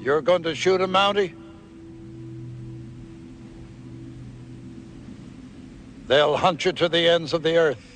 You're going to shoot him, Mountie? They'll hunt you to the ends of the earth.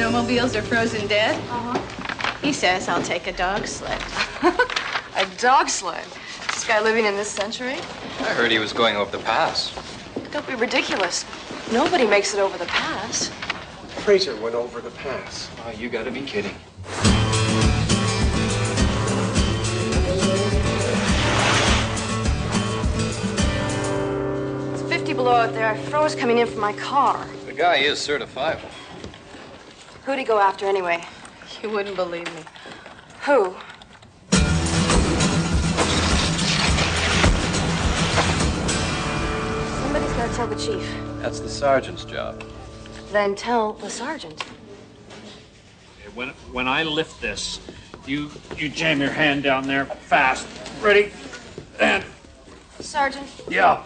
Snowmobiles are frozen dead? Uh-huh. He says I'll take a dog sled. A dog sled? This guy living in this century? I heard he was going over the pass. Don't be ridiculous. Nobody makes it over the pass. Fraser went over the pass. Oh, you gotta be kidding. It's 50 below out there. I froze coming in from my car. The guy is certifiable. Who'd he go after anyway? You wouldn't believe me. Who? Somebody's got to tell the chief. That's the sergeant's job. Then tell the sergeant. When I lift this, you jam your hand down there fast. Ready? And Sergeant. yeah.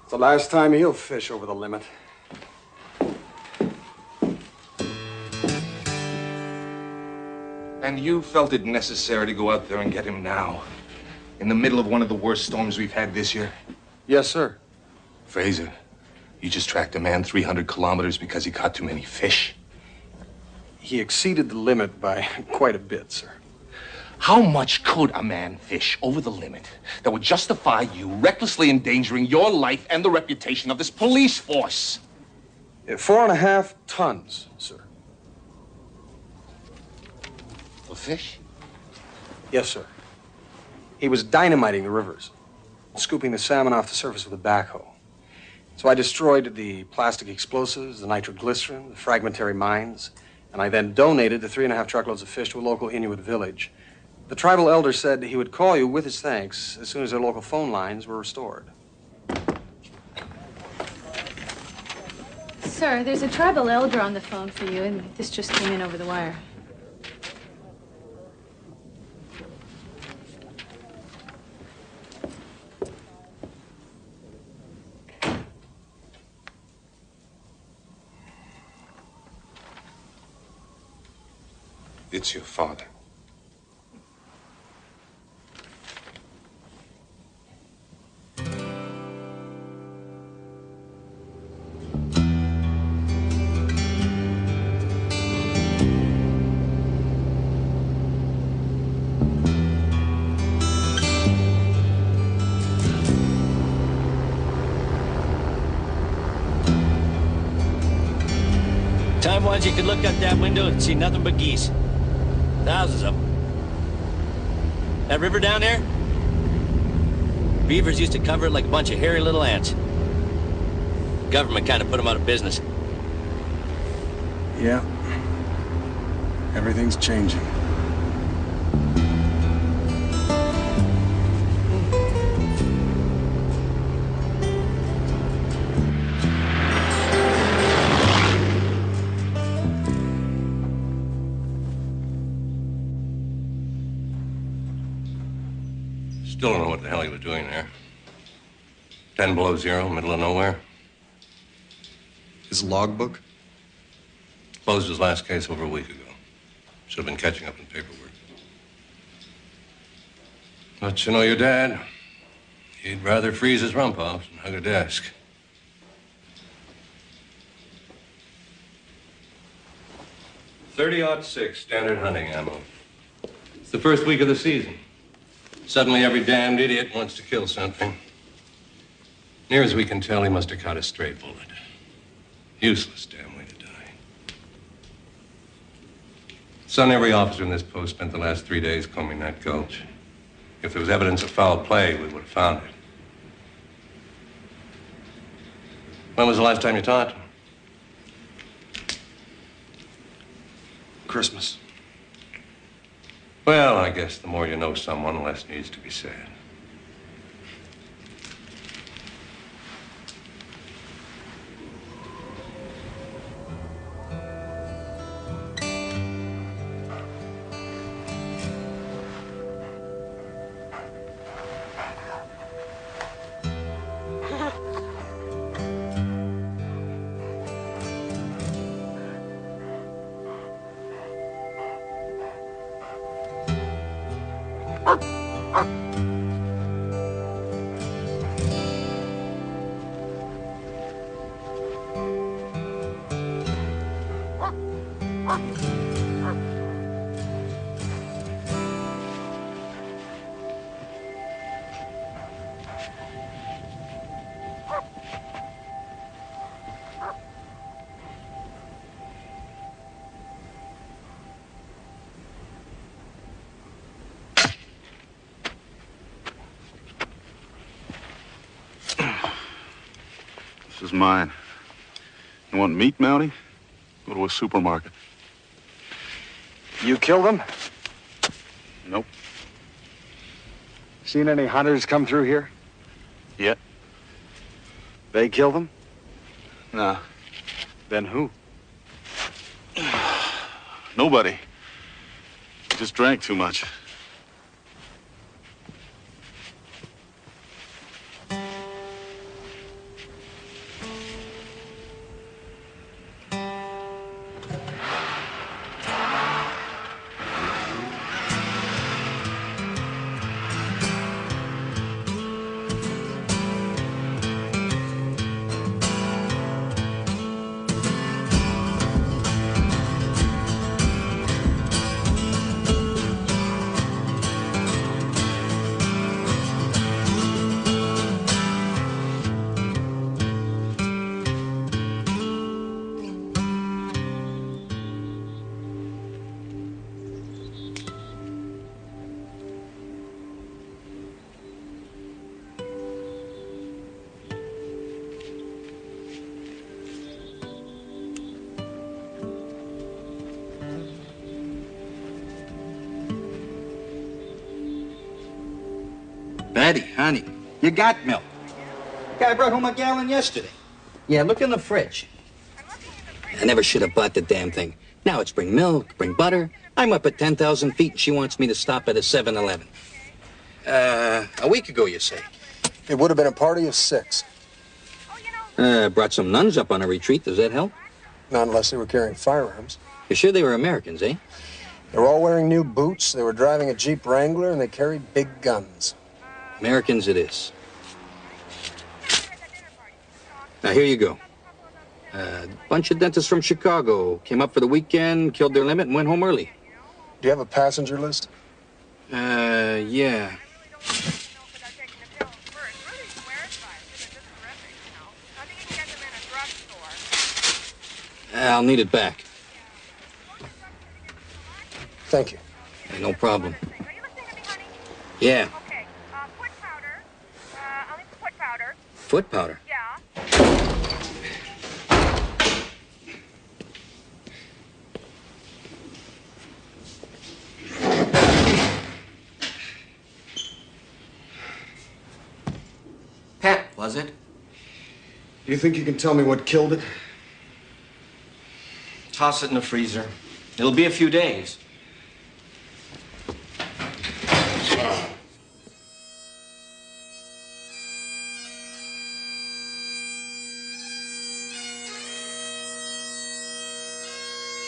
It's the last time he'll fish over the limit. And you felt it necessary to go out there and get him now, in the middle of one of the worst storms we've had this year? Yes, sir. Fraser, you just tracked a man 300 kilometers because he caught too many fish. He exceeded the limit by quite a bit, sir. How much could a man fish over the limit that would justify you recklessly endangering your life and the reputation of this police force? 4.5 tons, sir. Of fish? Yes, sir. He was dynamiting the rivers, scooping the salmon off the surface with a backhoe. So I destroyed the plastic explosives, the nitroglycerin, the fragmentary mines, and I then donated the 3.5 truckloads of fish to a local Inuit village. The tribal elder said he would call you with his thanks as soon as their local phone lines were restored. Sir, there's a tribal elder on the phone for you, and this just came in over the wire. It's your father. Time-wise, you could look out that window and see nothing but geese. Thousands of them. That river down there? Beavers used to cover it like a bunch of hairy little ants. The government kind of put them out of business. Yeah. Everything's changing. Still don't know what the hell he was doing there. 10 below zero, middle of nowhere. His logbook? Closed his last case over a week ago. Should have been catching up in paperwork. But you know your dad. He'd rather freeze his rump off than hug a desk. .30-06 standard hunting ammo. It's the first week of the season. Suddenly, every damned idiot wants to kill something. Near as we can tell, he must have caught a stray bullet. Useless damn way to die. Son, every officer in this post spent the last 3 days combing that gulch. If there was evidence of foul play, we would have found it. When was the last time you talked to him? Christmas. Well, I guess the more you know someone, the less needs to be said. This is mine. You want meat, Mountie? Go to a supermarket. You killed him? Nope. Seen any hunters come through here? Yet. They killed him? Nah. Then who? Nobody. Just drank too much. Betty, honey, you got milk. Guy brought home a gallon yesterday. Yeah, look in the fridge. I never should have bought the damn thing. Now it's bring milk, bring butter. I'm up at 10,000 feet and she wants me to stop at a 7-Eleven. A week ago, you say? It would have been a party of 6. Brought some nuns up on a retreat. Does that help? Not unless they were carrying firearms. You're sure they were Americans, eh? They were all wearing new boots, they were driving a Jeep Wrangler, and they carried big guns. Americans it is. Now, here you go. A bunch of dentists from Chicago came up for the weekend, killed their limit, and went home early. Do you have a passenger list? Yeah. I'll need it back. Thank you. Hey, no problem. Yeah. Okay, foot powder. I'll need foot powder. Foot powder? Yeah. Pat, was it? Do you think you can tell me what killed it? Toss it in the freezer. It'll be a few days.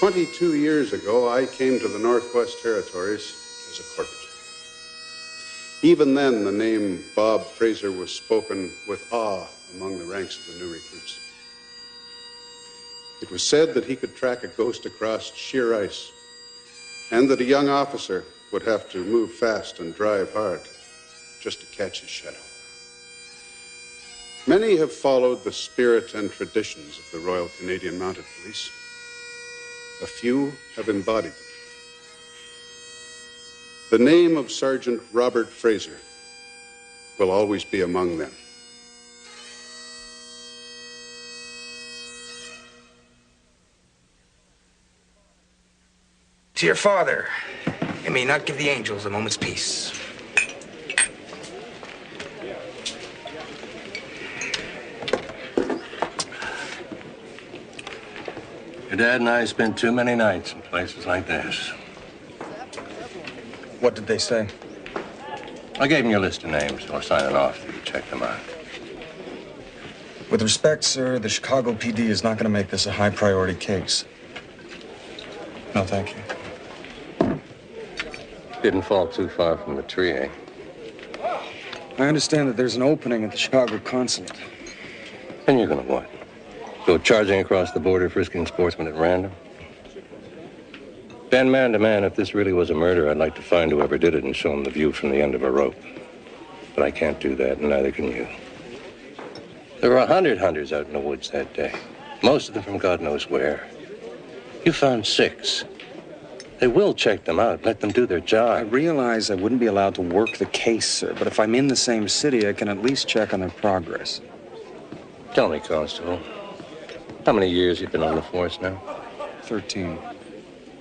"22 years ago, I came to the Northwest Territories as a corporal. Even then, the name Bob Fraser was spoken with awe among the ranks of the new recruits. It was said that he could track a ghost across sheer ice, and that a young officer would have to move fast and drive hard just to catch his shadow. Many have followed the spirit and traditions of the Royal Canadian Mounted Police. A few have embodied them. The name of Sergeant Robert Fraser will always be among them. To your father, I may not give the angels a moment's peace. Your dad and I spent too many nights in places like this. What did they say? I gave him your list of names. We'll sign it off so you check them out. With respect, sir, the Chicago PD is not going to make this a high-priority case. No, thank you. Didn't fall too far from the tree, eh? I understand that there's an opening at the Chicago consulate. And you're gonna what? Go charging across the border, frisking sportsmen at random? Ben, man to man, if this really was a murder, I'd like to find whoever did it and show him the view from the end of a rope. But I can't do that, and neither can you. There were 100 hunters out in the woods that day, most of them from God knows where. You found 6. They will check them out, let them do their job. I realize I wouldn't be allowed to work the case, sir, but if I'm in the same city, I can at least check on their progress. Tell me, Constable, how many years you've been on the force now? 13.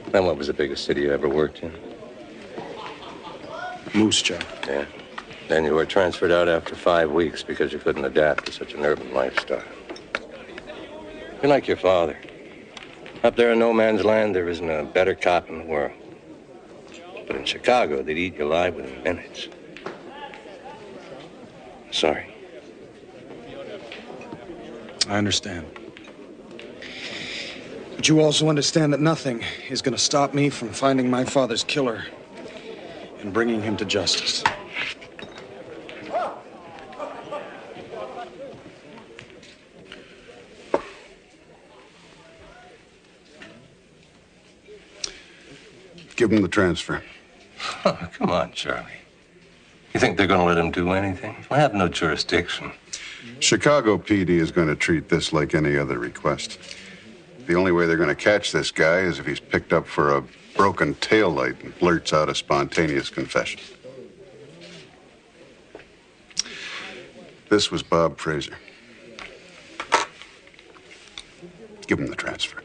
Then what was the biggest city you ever worked in? Moose Jaw. Yeah. Then you were transferred out after 5 weeks because you couldn't adapt to such an urban lifestyle. You're like your father. Up there in no man's land, there isn't a better cop in the world. But in Chicago, they'd eat you alive within minutes. Sorry. I understand. But you also understand that nothing is going to stop me from finding my father's killer and bringing him to justice. Give him the transfer. Oh, come on, Charlie. You think they're going to let him do anything? I have no jurisdiction. Chicago PD is going to treat this like any other request. The only way they're going to catch this guy is if he's picked up for a broken taillight and blurts out a spontaneous confession. This was Bob Fraser. Give him the transfer.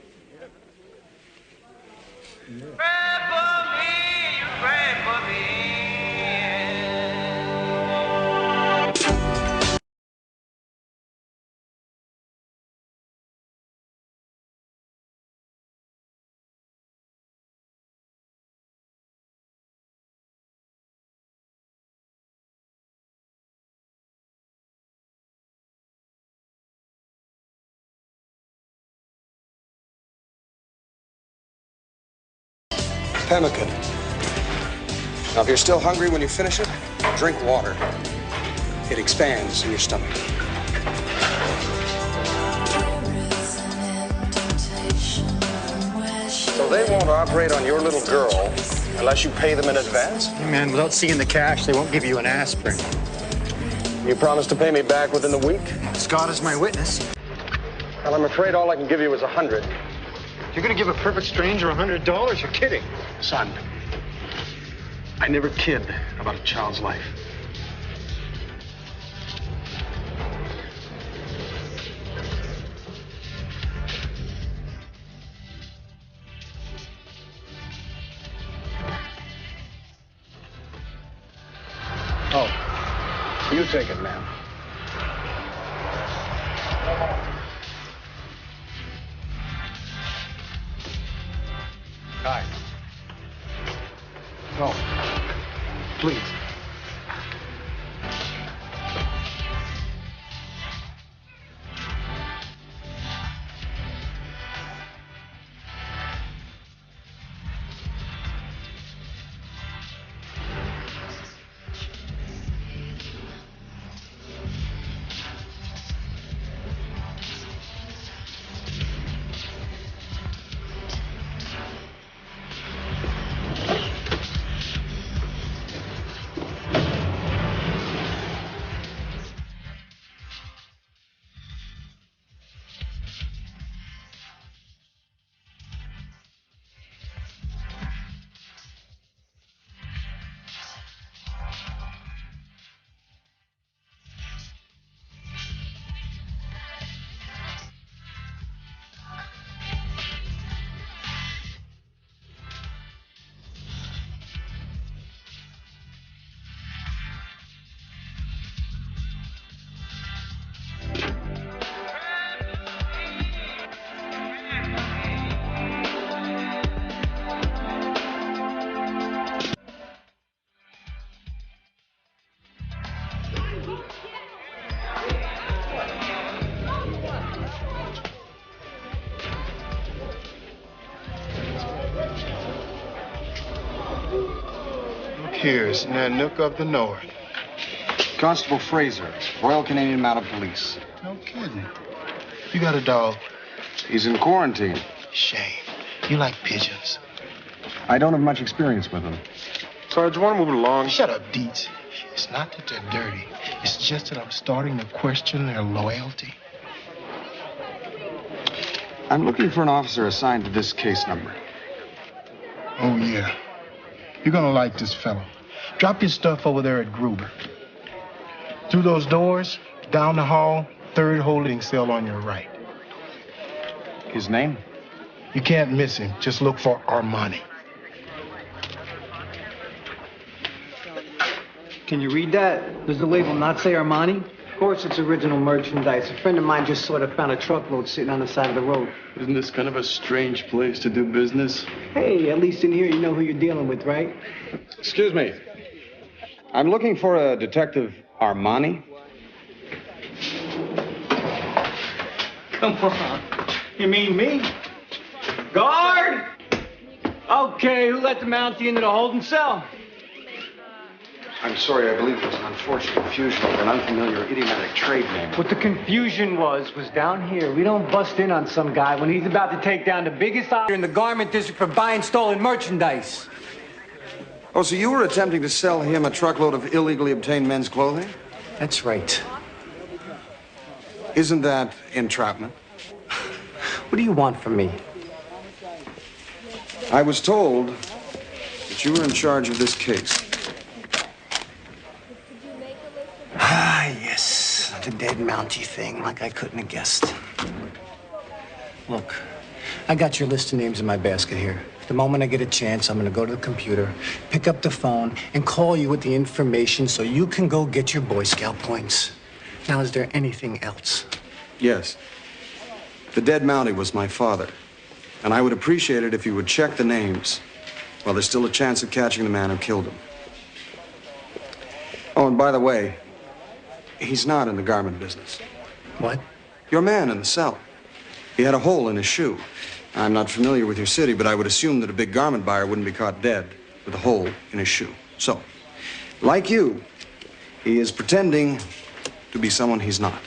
Pemmican. Now, if you're still hungry when you finish it, drink water. It expands in your stomach. So they won't operate on your little girl unless you pay them in advance? Hey, man, without seeing the cash, they won't give you an aspirin. You promise to pay me back within the week? Scott is my witness. Well, I'm afraid all I can give you is $100. You're gonna give a perfect stranger $100? You're kidding. Son, I never kid about a child's life. Oh, you take it, ma'am. Hi. No. Please. Here's Nanook of the North. Constable Fraser, Royal Canadian Mounted Police. No kidding. You got a dog? He's in quarantine. Shame. You like pigeons. I don't have much experience with them. Sarge, want to move it along? Shut up, Deets. It's not that they're dirty. It's just that I'm starting to question their loyalty. I'm looking for an officer assigned to this case number. Oh, yeah. You're gonna like this fellow. Drop your stuff over there at Gruber. Through those doors, down the hall, third holding cell on your right. His name? You can't miss him. Just look for Armani. Can you read that? Does the label not say Armani? Of course, it's original merchandise. A friend of mine just sort of found a truckload sitting on the side of the road. Isn't this kind of a strange place to do business? Hey, at least in here you know who you're dealing with, right? Excuse me. I'm looking for a Detective Armani. Come on. You mean me? Guard! Okay, who let the Mountie into the holding cell? I'm sorry, I believe it was an unfortunate confusion of an unfamiliar idiomatic trade name. What the confusion was down here. We don't bust in on some guy when he's about to take down the biggest operator in the garment district for buying stolen merchandise. Oh, so you were attempting to sell him a truckload of illegally obtained men's clothing? That's right. Isn't that entrapment? What do you want from me? I was told that you were in charge of this case. Ah, yes. The dead Mountie thing, like I couldn't have guessed. Look, I got your list of names in my basket here. The moment I get a chance, I'm gonna go to the computer, pick up the phone, and call you with the information so you can go get your Boy Scout points. Now, is there anything else? Yes. The dead Mountie was my father, and I would appreciate it if you would check the names while there's still a chance of catching the man who killed him. Oh, and by the way, he's not in the garment business. What? Your man in the cell. He had a hole in his shoe. I'm not familiar with your city, but I would assume that a big garment buyer wouldn't be caught dead with a hole in his shoe. So, like you, he is pretending to be someone he's not.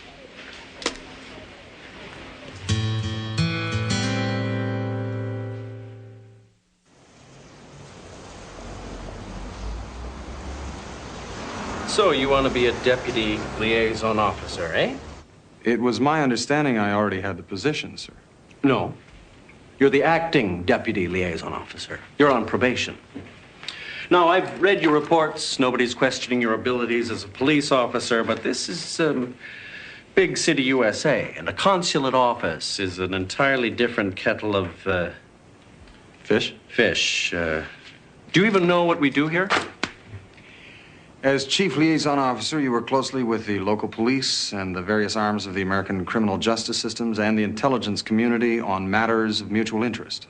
So you want to be a deputy liaison officer, eh? It was my understanding I already had the position, sir. No. You're the acting deputy liaison officer. You're on probation. Now, I've read your reports. Nobody's questioning your abilities as a police officer, but this is big city USA, and a consulate office is an entirely different kettle of fish. Fish. Do you even know what we do here? As chief liaison officer, you work closely with the local police and the various arms of the American criminal justice systems and the intelligence community on matters of mutual interest.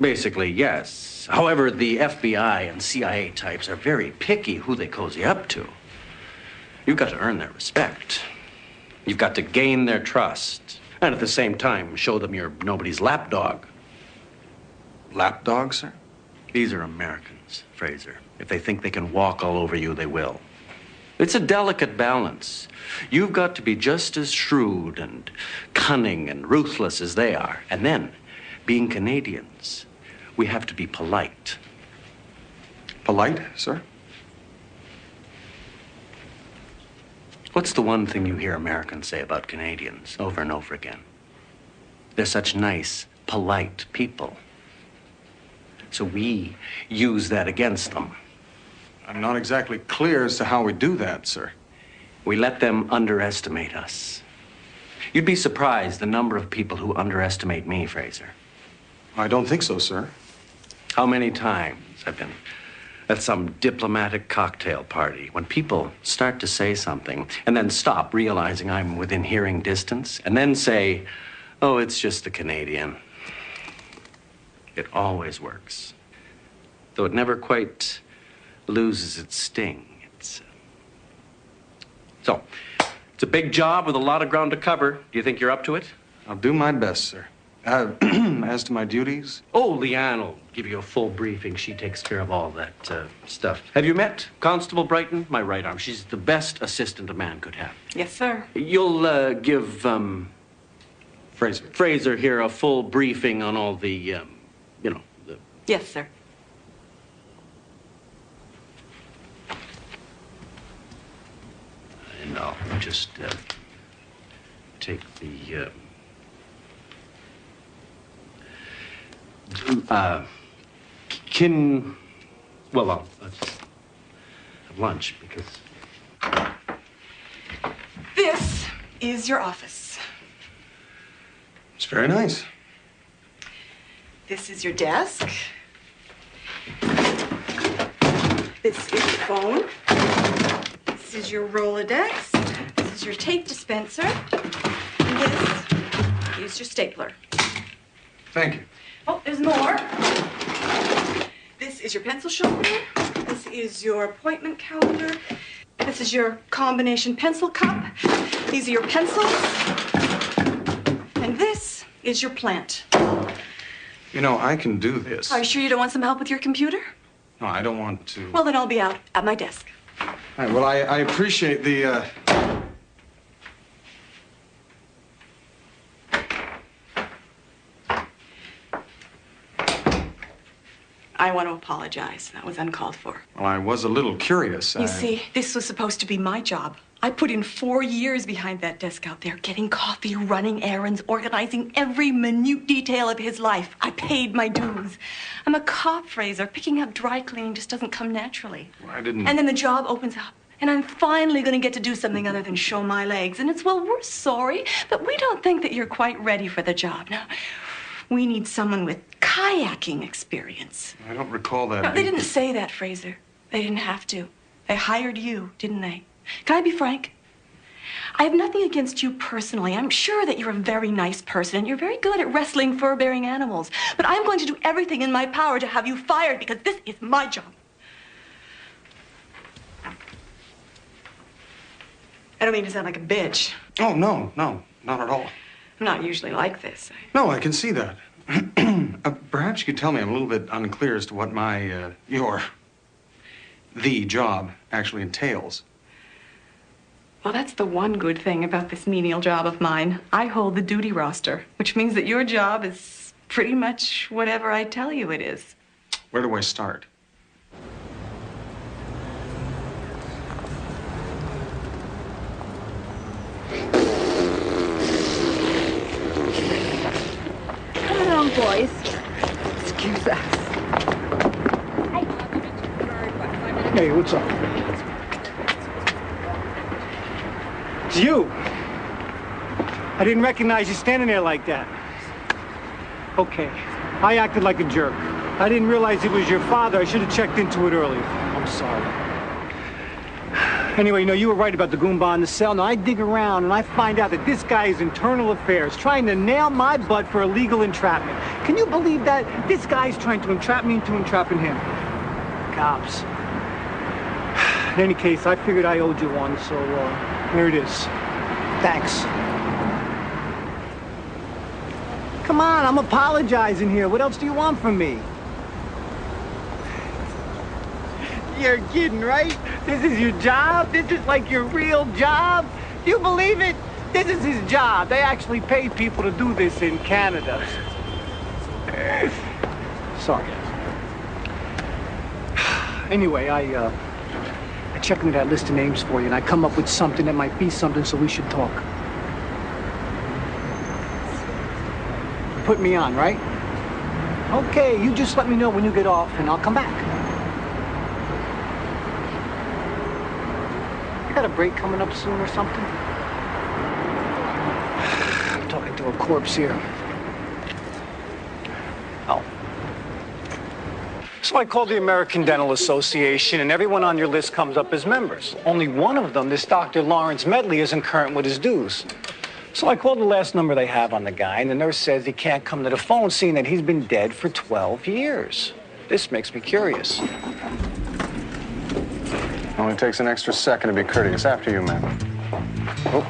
Basically, yes. However, the FBI and CIA types are very picky who they cozy up to. You've got to earn their respect. You've got to gain their trust. And at the same time, show them you're nobody's lapdog. Lapdog, sir? These are Americans, Fraser. If they think they can walk all over you, they will. It's a delicate balance. You've got to be just as shrewd and cunning and ruthless as they are. And then, being Canadians, we have to be polite. Polite, sir? What's the one thing you hear Americans say about Canadians over and over again? They're such nice, polite people. So we use that against them. I'm not exactly clear as to how we do that, sir. We let them underestimate us. You'd be surprised the number of people who underestimate me, Fraser. I don't think so, sir. How many times I've been at some diplomatic cocktail party when people start to say something and then stop, realizing I'm within hearing distance, and then say, oh, it's just the Canadian. It always works. Though it never quite loses its sting. So, it's a big job with a lot of ground to cover. Do you think you're up to it? I'll do my best, sir. As to my duties? Oh, Leanne will give you a full briefing. She takes care of all that stuff. Have you met Constable Brighton? My right arm. She's the best assistant a man could have. Yes, sir. You'll give Fraser here a full briefing on all the, Yes, sir. And I'll just take the well, I'll just have lunch because This is your office. It's very nice. This is your desk. This is your phone. This is your Rolodex. This is your tape dispenser. And this is your stapler. Thank you. Oh, there's more. This is your pencil sharpener. This is your appointment calendar. This is your combination pencil cup. These are your pencils. And this is your plant. You know, I can do this. Are you sure you don't want some help with your computer? No, I don't want to. Well, then I'll be out at my desk. All right, well, I appreciate the, I want to apologize. That was uncalled for. Well, I was a little curious. You see, this was supposed to be my job. I put in 4 years behind that desk out there, getting coffee, running errands, organizing every minute detail of his life. I paid my dues. I'm a cop, Fraser. Picking up dry cleaning just doesn't come naturally. Well, I didn't... And then the job opens up, and I'm finally going to get to do something other than show my legs. And it's, well, we're sorry, but we don't think that you're quite ready for the job. Now, we need someone with kayaking experience. I don't recall that. No, they didn't say that, Fraser. They didn't have to. They hired you, didn't they? Can I be frank? I have nothing against you personally. I'm sure that you're a very nice person and you're very good at wrestling fur-bearing animals. But I'm going to do everything in my power to have you fired because this is my job. I don't mean to sound like a bitch. Oh, no, not at all. I'm not usually like this. No, I can see that. Perhaps you could tell me, I'm a little bit unclear as to what the job actually entails. Well, that's the one good thing about this menial job of mine. I hold the duty roster, which means that your job is pretty much whatever I tell you it is. Where do I start? Come along, boys. Excuse us. Hey, what's up? It's you. I didn't recognize you standing there like that. Okay, I acted like a jerk. I didn't realize it was your father. I should have checked into it earlier. I'm sorry. Anyway, you were right about the Goomba in the cell. Now, I dig around and I find out that this guy is internal affairs, trying to nail my butt for illegal entrapment. Can you believe that? This guy's trying to entrap me into entrapping him. Cops. In any case, I figured I owed you one, so here it is. Thanks. Come on, I'm apologizing here. What else do you want from me? You're kidding, right? This is your job? This is like your real job? You believe it? This is his job. They actually pay people to do this in Canada. Sorry. Anyway, I checked into that list of names for you, and I come up with something that might be something, so we should talk. Put me on, right? Okay, you just let me know when you get off, and I'll come back. You got a break coming up soon or something? I'm talking to a corpse here. Oh. So I called the American Dental Association, and everyone on your list comes up as members. Only one of them, this Dr. Lawrence Medley, isn't current with his dues. So I called the last number they have on the guy, and the nurse says he can't come to the phone, seeing that he's been dead for 12 years. This makes me curious. Only takes an extra second to be courteous. After you, man. Oh,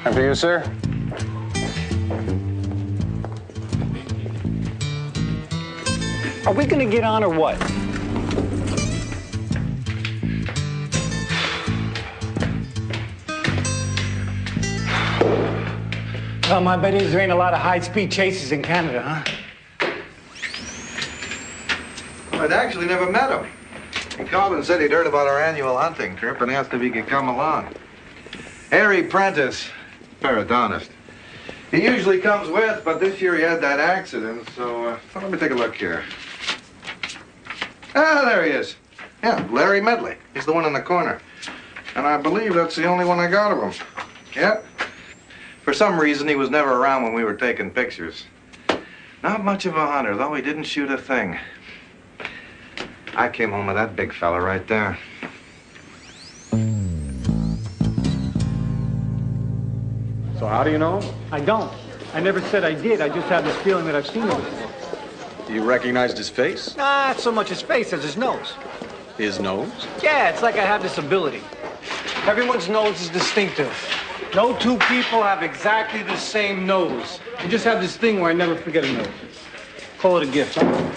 after you, sir. Are we gonna get on or what? Well, my bet is there ain't a lot of high-speed chases in Canada, huh? I'd actually never met him. He called and said he'd heard about our annual hunting trip and asked if he could come along. Harry Prentice, periodontist. He usually comes with, but this year he had that accident, so let me take a look here. Ah, there he is. Yeah, Larry Medley. He's the one in the corner. And I believe that's the only one I got of him. Yep. For some reason, he was never around when we were taking pictures. Not much of a hunter, though he didn't shoot a thing. I came home with that big fella right there. So how do you know? I don't. I never said I did. I just have this feeling that I've seen him before. You recognized his face? Not so much his face as his nose. His nose? Yeah, it's like I have this ability. Everyone's nose is distinctive. No two people have exactly the same nose. I just have this thing where I never forget a nose. Call it a gift, huh?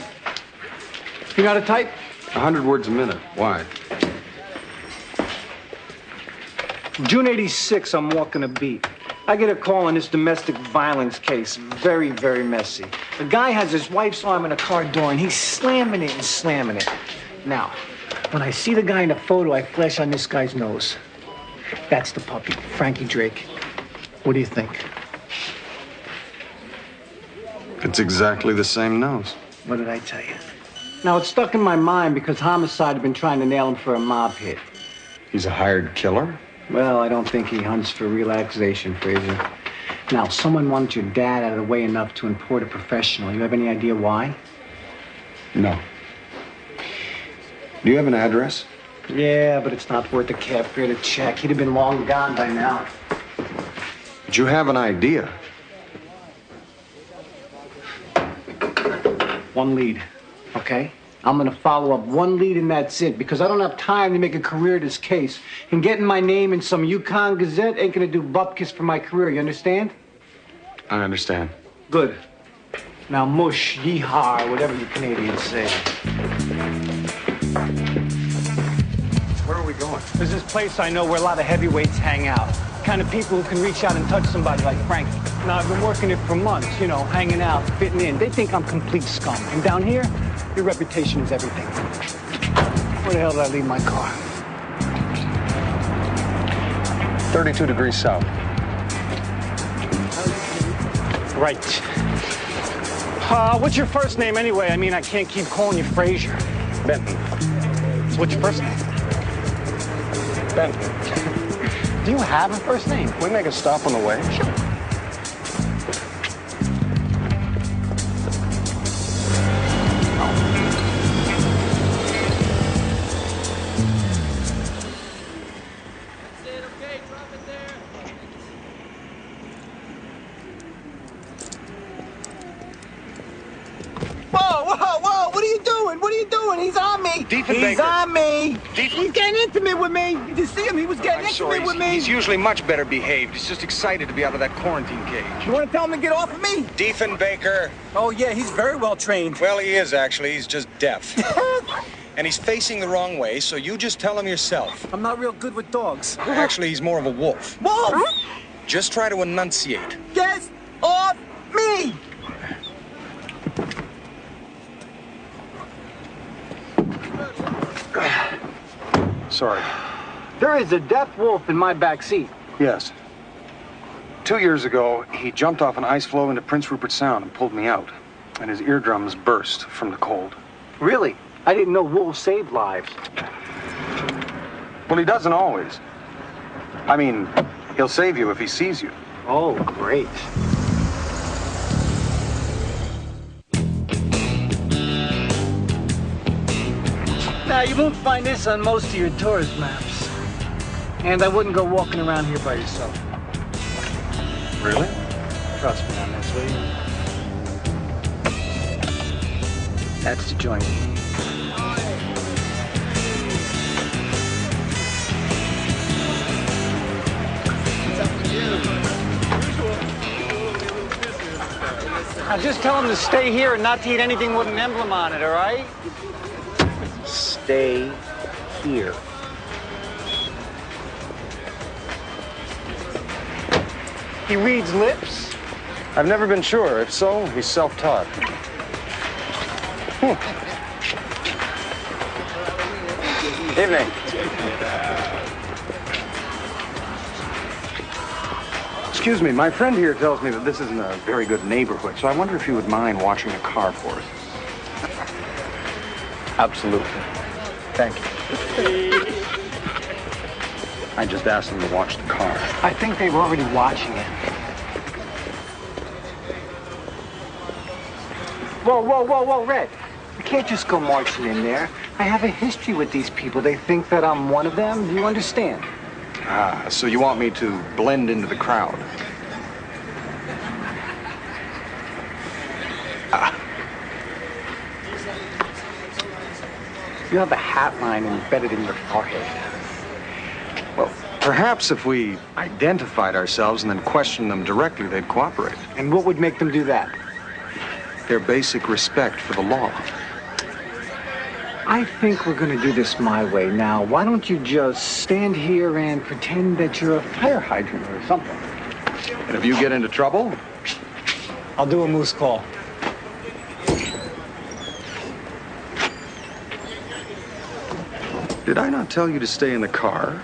You got a type? 100 words a minute. Why? June 86, I'm walking a beat. I get a call on this domestic violence case. Very, very messy. The guy has his wife's arm in a car door, and he's slamming it and slamming it. Now, when I see the guy in the photo, I flash on this guy's nose. That's the puppy, Frankie Drake. What do you think? It's exactly the same nose. What did I tell you? Now, it's stuck in my mind because Homicide had been trying to nail him for a mob hit. He's a hired killer? Well, I don't think he hunts for relaxation, Fraser. Now, someone wanted your dad out of the way enough to import a professional. You have any idea why? No. Do you have an address? Yeah, but it's not worth the cab fare to check. He'd have been long gone by now. But you have an idea. One lead, okay? I'm gonna follow up one lead and that's it, because I don't have time to make a career of this case. And getting my name in some Yukon Gazette ain't gonna do bupkis for my career, you understand? I understand. Good. Now mush, yeehaw, whatever you Canadians say. Where are we going? There's this place I know where a lot of heavyweights hang out. Kind of people who can reach out and touch somebody like Frankie. Now, I've been working it for months, you know, hanging out, fitting in. They think I'm complete scum. And down here, your reputation is everything. Where the hell did I leave my car? 32 degrees south. Right. What's your first name anyway? I mean, I can't keep calling you Frazier. Benton. So what's your first name? Benton. Do you have a first name? Can we make a stop on the way? Sure. He's on me. He's on me. He's getting intimate with me. Did you see him? He was getting intimate with me. He's usually much better behaved. He's just excited to be out of that quarantine cage. You want to tell him to get off of me? Diefenbaker. Oh, yeah, he's very well trained. Well, he is, actually. He's just deaf. And he's facing the wrong way, so you just tell him yourself. I'm not real good with dogs. Actually, he's more of a wolf. Wolf! Just try to enunciate. Get off me! Sorry. There is a deaf wolf in my back seat. Yes. 2 years ago, he jumped off an ice floe into Prince Rupert Sound and pulled me out. And his eardrums burst from the cold. Really? I didn't know wolves saved lives. Well, he doesn't always. I mean, he'll save you if he sees you. Oh, great. Now, you won't find this on most of your tourist maps. And I wouldn't go walking around here by yourself. Really? Trust me on this, will you? That's the joint. Now, just tell him to stay here and not to eat anything with an emblem on it, all right? Stay here. He reads lips? I've never been sure. If so, he's self-taught. Evening. Excuse me, my friend here tells me that this isn't a very good neighborhood, so I wonder if you would mind watching a car for us. Absolutely. Thank you. I just asked him to watch the car. I think they were already watching it. Whoa, Red. You can't just go marching in there. I have a history with these people. They think that I'm one of them. Do you understand? Ah, so you want me to blend into the crowd? You have a hat line embedded in your forehead. Well, perhaps if we identified ourselves and then questioned them directly, they'd cooperate. And what would make them do that? Their basic respect for the law. I think we're going to do this my way. Now, why don't you just stand here and pretend that you're a fire hydrant or something? And if you get into trouble? I'll do a moose call. Did I not tell you to stay in the car?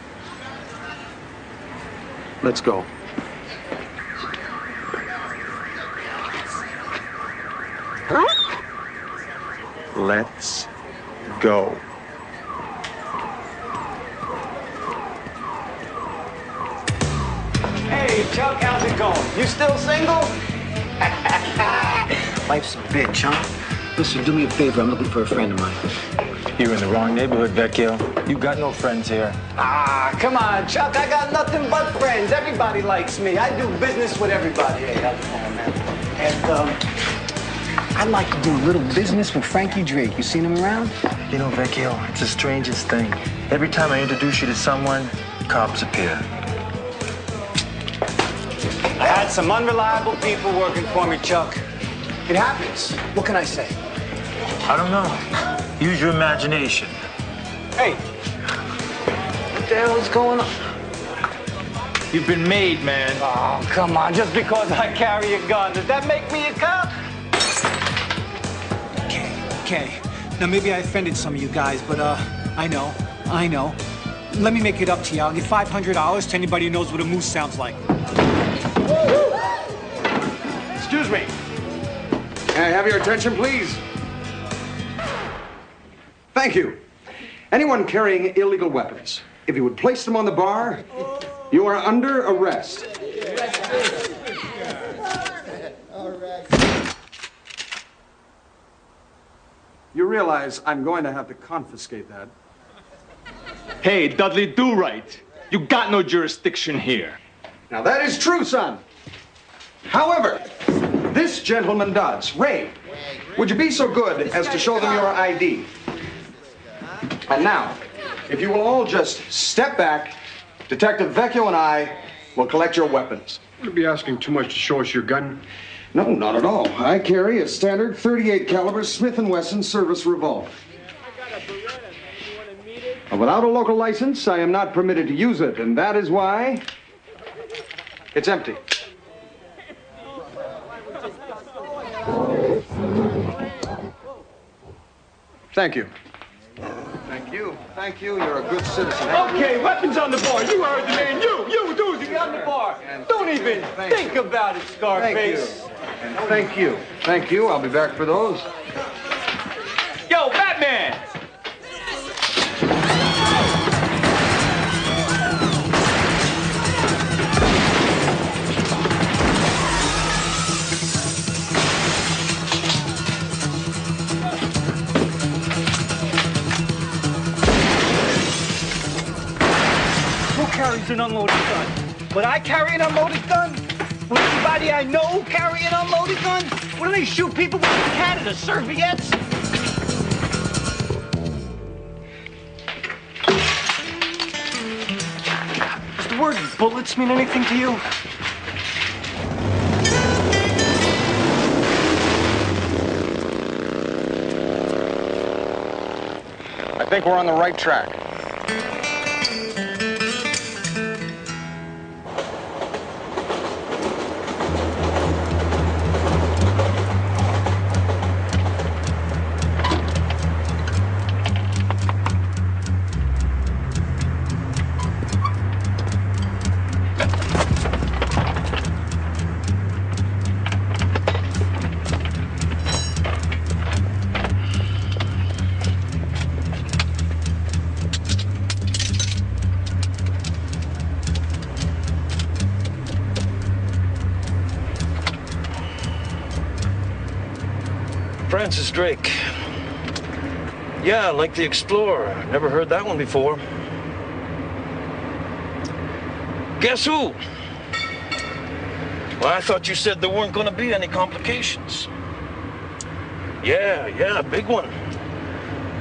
Let's go. Let's go. Hey, Chuck, how's it going? You still single? Life's a bitch, huh? Listen, do me a favor. I'm looking for a friend of mine. You're in the wrong neighborhood, Vecchio. You got no friends here. Ah, come on, Chuck. I got nothing but friends. Everybody likes me. I do business with everybody. Hey, how's it going, man? And, I'd like to do a little business with Frankie Drake. You seen him around? You know, Vecchio, it's the strangest thing. Every time I introduce you to someone, cops appear. Hey, Had some unreliable people working for me, Chuck. It happens. What can I say? I don't know. Use your imagination. Hey, what the hell is going on? You've been made, man. Oh, come on. Just because I carry a gun, does that make me a cop? Okay. Now, maybe I offended some of you guys, but, I know. Let me make it up to you. I'll give $500 to anybody who knows what a moose sounds like. Excuse me. Can I have your attention, please? Thank you. Anyone carrying illegal weapons, if you would place them on the bar, you are under arrest. You realize I'm going to have to confiscate that. Hey, Dudley Do-Right. You got no jurisdiction here. Now, that is true, son. However, this gentleman does. Ray, would you be so good as to show them your ID? And now, if you will all just step back, Detective Vecchio and I will collect your weapons. You'd be asking too much to show us your gun. No, not at all. I carry a standard .38 caliber Smith & Wesson service revolver. Without a local license, I am not permitted to use it, and that is why it's empty. Thank you. Thank you. You're a good citizen. Okay, weapons on the bar. You heard the man. You, Doozy, on the bar. Don't even think about it, Scarface. Thank you. I'll be back for those. Yo, Batman! Carries an unloaded gun. Would I carry an unloaded gun? Would anybody I know carry an unloaded gun? What do they shoot people with in Canada? Serviettes? Does the word bullets mean anything to you? I think we're on the right track. Francis Drake. Yeah, like the Explorer. Never heard that one before. Guess who? Well, I thought you said there weren't going to be any complications. Yeah, big one.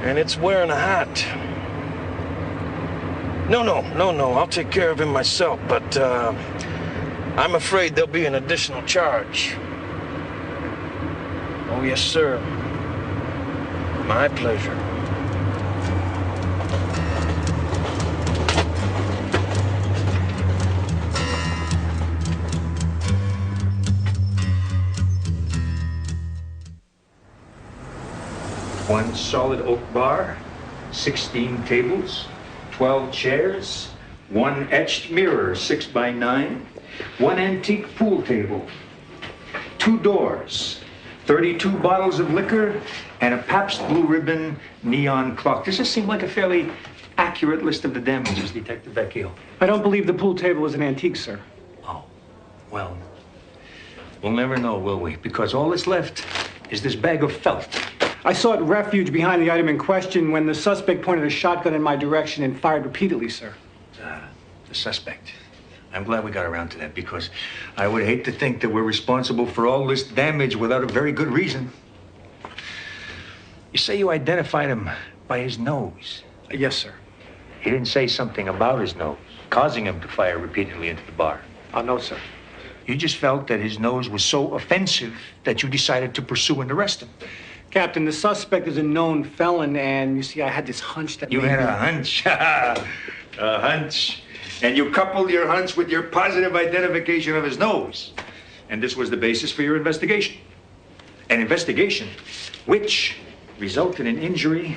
And it's wearing a hat. No, I'll take care of him myself, but I'm afraid there'll be an additional charge. Oh, yes, sir. My pleasure. One solid oak bar, 16 tables, 12 chairs, one etched mirror, 6x9, one antique pool table, 2 doors, 32 bottles of liquor, and a Pabst Blue Ribbon neon clock. Does this seem like a fairly accurate list of the damages, Detective Vecchio? I don't believe the pool table is an antique, sir. Oh, well, we'll never know, will we? Because all that's left is this bag of felt. I sought refuge behind the item in question when the suspect pointed a shotgun in my direction and fired repeatedly, sir. The suspect. I'm glad we got around to that because I would hate to think that we're responsible for all this damage without a very good reason. You say you identified him by his nose? Yes, sir. He didn't say something about his nose, causing him to fire repeatedly into the bar? No, sir. You just felt that his nose was so offensive that you decided to pursue and arrest him. Captain, the suspect is a known felon, and you see, I had this hunch that You maybe... had a hunch. A hunch. And you coupled your hunch with your positive identification of his nose. And this was the basis for your investigation. An investigation which resulted in injury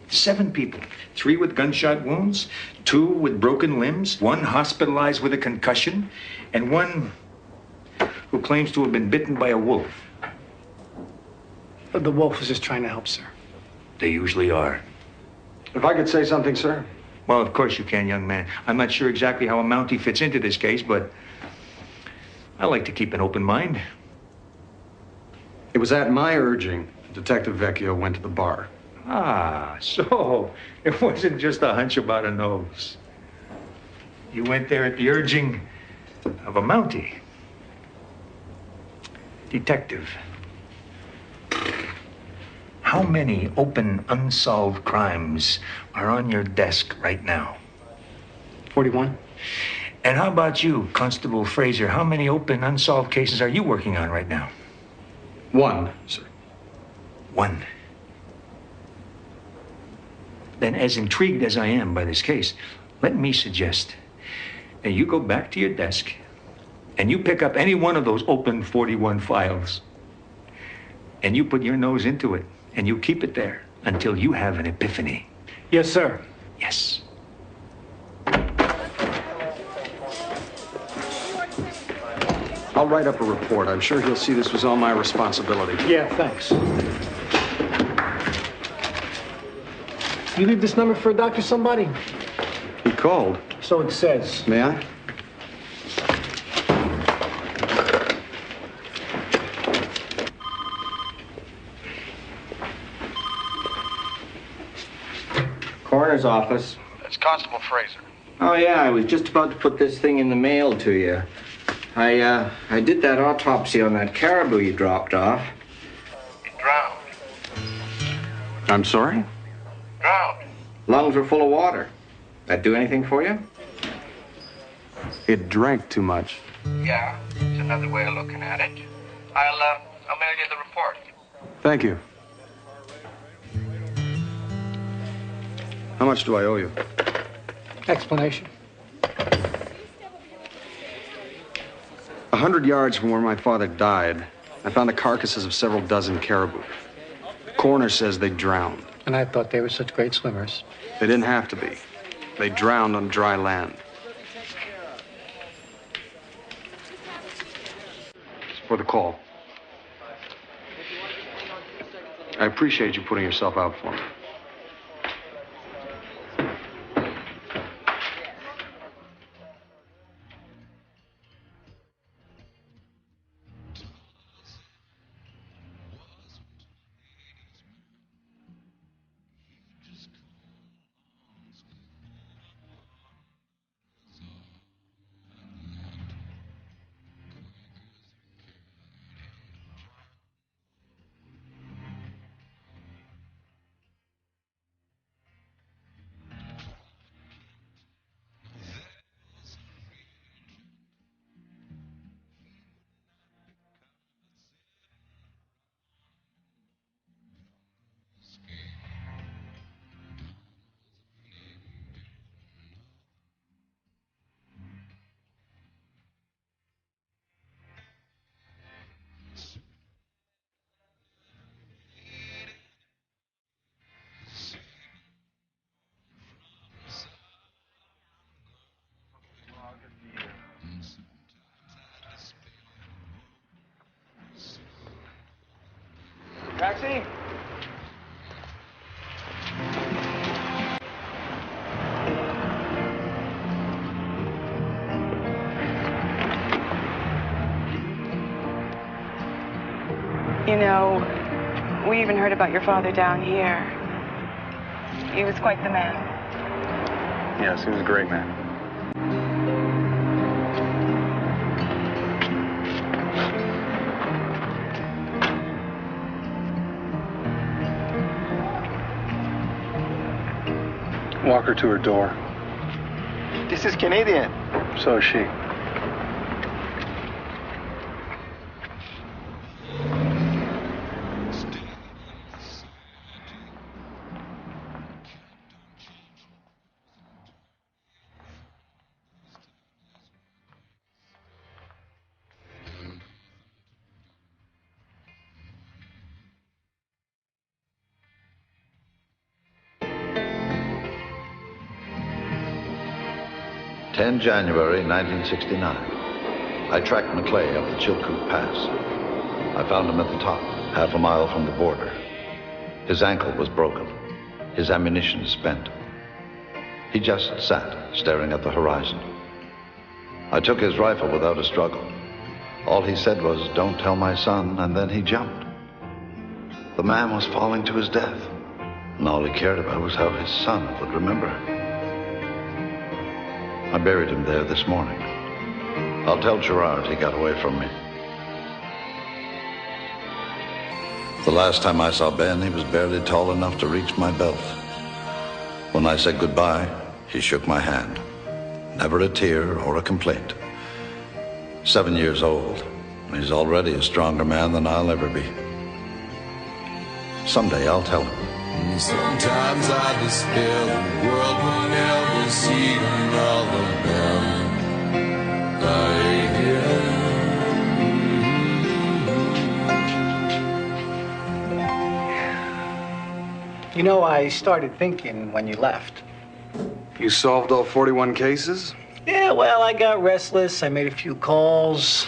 7 people. 3 with gunshot wounds, 2 with broken limbs, 1 hospitalized with a concussion, and 1 who claims to have been bitten by a wolf. The wolf was just trying to help, sir. They usually are. If I could say something, sir? Well, of course you can, young man. I'm not sure exactly how a Mountie fits into this case, but I like to keep an open mind. It was at my urging Detective Vecchio went to the bar. Ah, so it wasn't just a hunch about a nose. You went there at the urging of a Mountie. Detective, how many open, unsolved crimes are on your desk right now? 41. And how about you, Constable Fraser? How many open, unsolved cases are you working on right now? 1, sir. 1. Then, as intrigued as I am by this case, let me suggest that you go back to your desk and you pick up any one of those open 41 files and you put your nose into it and you keep it there until you have an epiphany. Yes, sir. Yes. I'll write up a report. I'm sure he'll see this was all my responsibility. Yeah, thanks. You leave this number for a doctor, somebody? He called. So it says. May I? Coroner's office. It's Constable Fraser. Oh, yeah, I was just about to put this thing in the mail to you. I did that autopsy on that caribou you dropped off. He drowned. I'm sorry? Drowned. Lungs were full of water. That do anything for you? It drank too much. Yeah, it's another way of looking at it. I'll mail you the report. Thank you. How much do I owe you? Explanation. 100 yards from where my father died, I found the carcasses of several dozen caribou. The coroner says they drowned. And I thought they were such great swimmers. They didn't have to be. They drowned on dry land. For the call. I appreciate you putting yourself out for me. Taxi? You know, we even heard about your father down here. He was quite the man. Yes, he was a great man. Walk her to her door. This is Canadian. So is she. 10 January 1969. I tracked McClay up the Chilkoot Pass. I found him at the top, half a mile from the border. His ankle was broken, his ammunition spent. He just sat, staring at the horizon. I took his rifle without a struggle. All he said was, "Don't tell my son," and then he jumped. The man was falling to his death, and all he cared about was how his son would remember him. I buried him there this morning. I'll tell Gerard he got away from me. The last time I saw Ben, he was barely tall enough to reach my belt. When I said goodbye, he shook my hand. Never a tear or a complaint. 7 years old. He's already a stronger man than I'll ever be. Someday I'll tell him. Sometimes I despair the world will never see another man like him. You know, I started thinking when you left. You solved all 41 cases? Yeah, well, I got restless. I made a few calls.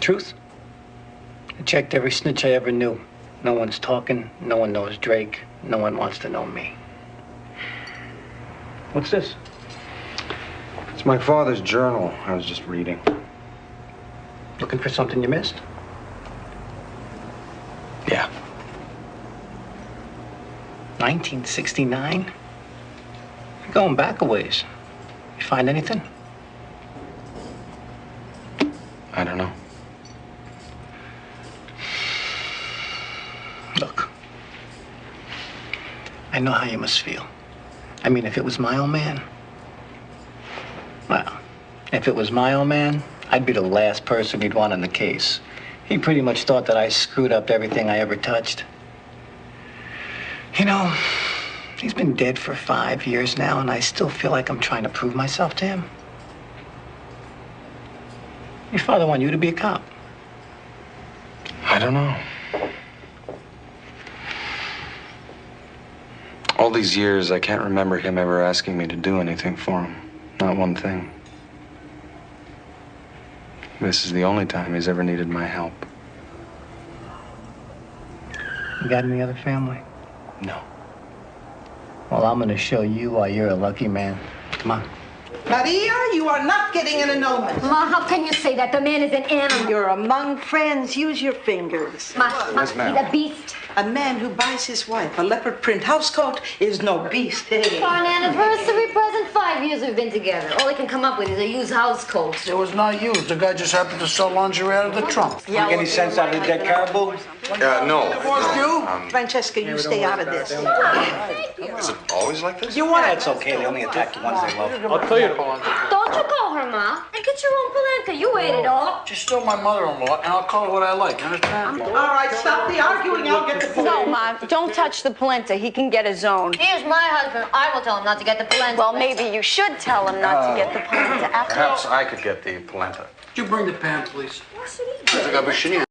Truth? I checked every snitch I ever knew. No one's talking. No one knows Drake. No one wants to know me. What's this? It's my father's journal. I was just reading. Looking for something you missed? Yeah. 1969? You're going back a ways. You find anything? I don't know. Look, I know how you must feel. I mean, if it was my old man, well, if it was my old man, I'd be the last person he'd want in the case. He pretty much thought that I screwed up everything I ever touched. You know, he's been dead for 5 years now, and I still feel like I'm trying to prove myself to him. Your father wanted you to be a cop. I don't know. All these years, I can't remember him ever asking me to do anything for him. Not one thing. This is the only time he's ever needed my help. You got any other family? No. Well, I'm gonna show you why you're a lucky man. Come on. Maria, you are not getting an annulment. Ma, how can you say that? The man is an animal. You're among friends. Use your fingers. Ma, Yes, ma'am. he's a beast. A man who buys his wife a leopard print housecoat is no beast. Hey. For an anniversary present, 5 years we've been together. All he can come up with is a used house coat. It was not used. The guy just happened to sell lingerie out of the trunk. Make any sense out of the dead caribou? No. Divorced you? Um, Francesca, you stay out of this. Is it always like this? You want It's okay. They only attack the ones they love. I'll tell you. Don't you call her, Ma. And get your own polenta. You ate it all. She's still my mother-in-law, and I'll call her what I like. Understand? All right, stop the arguing. I'll get the phone. No, Mom, don't touch the polenta. He can get his own. Here's my husband. I will tell him not to get the polenta. Well, maybe you should tell him not to get the polenta after all. Perhaps I could get the polenta. Could you bring the pan, please?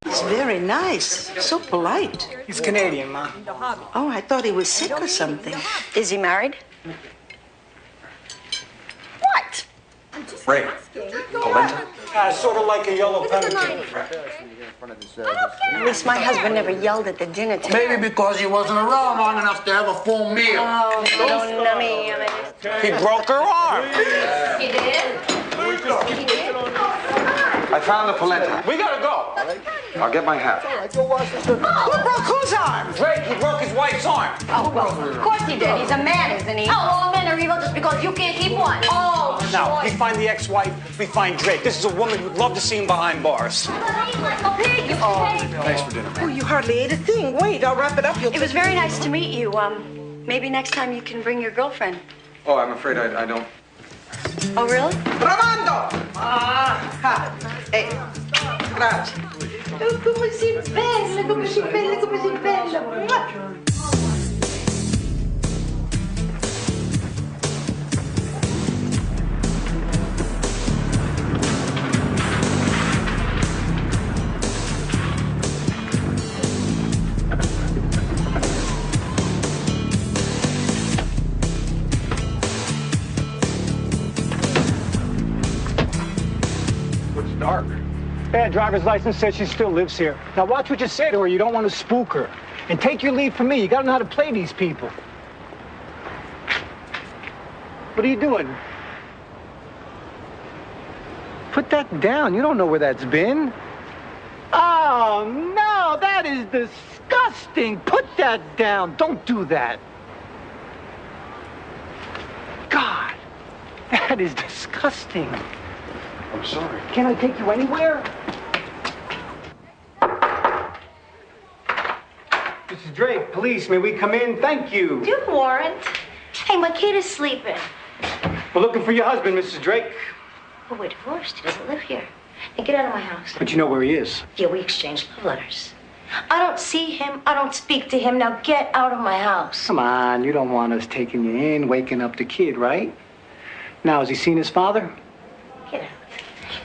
It's very nice. So polite. He's Canadian, Ma. Oh, I thought he was sick or something. Is he married? What? Ray, polenta? Sort of like a yellow pemmican. At least my husband never yelled at the dinner table. Maybe because he wasn't around long enough to have a full meal. Oh, no, nummy. He broke her arm. He did? He did? I found the polenta. We gotta go. I'll get my hat. Who broke whose arm? Drake, he broke his wife's arm. Oh, well, of course he did. He's a man, isn't he? Oh, all men are evil just because you can't keep one. Oh, Now, we find the ex-wife, we find Drake. This is a woman who'd love to see him behind bars. Thanks for dinner. Oh, you hardly ate a thing. Wait, I'll wrap it up. It was very nice to meet you. Maybe next time you can bring your girlfriend. Oh, I'm afraid I don't. Oh, really? Ramando! Ah, grazie. Oh, come sei bella, come sei bella, come sei bella. Mua. driver's license says she still lives here. Now watch what you say to her. You don't want to spook her. And take your lead from me. You gotta know how to play these people. What are you doing? Put that down. You don't know where that's been. Oh, no, that is disgusting. Put that down. Don't do that. God, that is disgusting. I'm sorry. Can I take you anywhere? Mrs. Drake, police, may we come in? Thank you. You warrant. Hey, my kid is sleeping. We're looking for your husband, Mrs. Drake. Oh, we're divorced. He doesn't live here. Now get out of my house. But you know where he is. Yeah, we exchanged love letters. I don't see him. I don't speak to him. Now get out of my house. Come on, you don't want us taking you in, waking up the kid, right? Now, has he seen his father? Get out.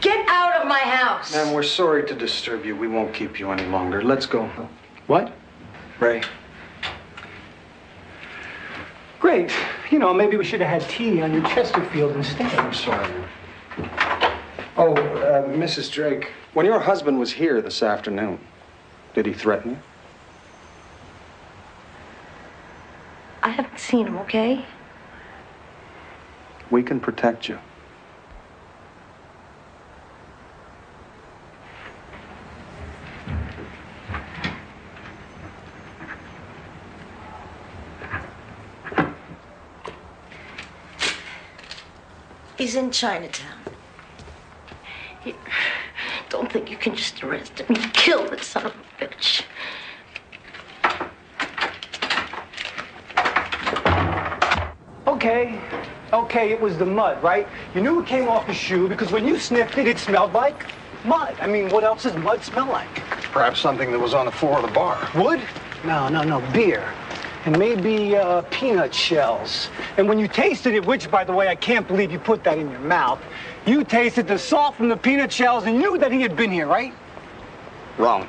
Get out of my house. Ma'am, we're sorry to disturb you. We won't keep you any longer. Let's go. What? Ray. Great. You know, maybe we should have had tea on your Chesterfield instead. I'm sorry. Oh, Mrs. Drake, when your husband was here this afternoon, did he threaten you? I haven't seen him, okay? We can protect you. He's in Chinatown. Don't think you can just arrest him and kill that son of a bitch. Okay, it was the mud, right? You knew it came off his shoe because when you sniffed it, it smelled like mud. I mean, what else does mud smell like? Perhaps something that was on the floor of the bar. Wood? No, beer. And maybe peanut shells. And when you tasted it, which, by the way, I can't believe you put that in your mouth, you tasted the salt from the peanut shells and knew that he had been here, right? Wrong.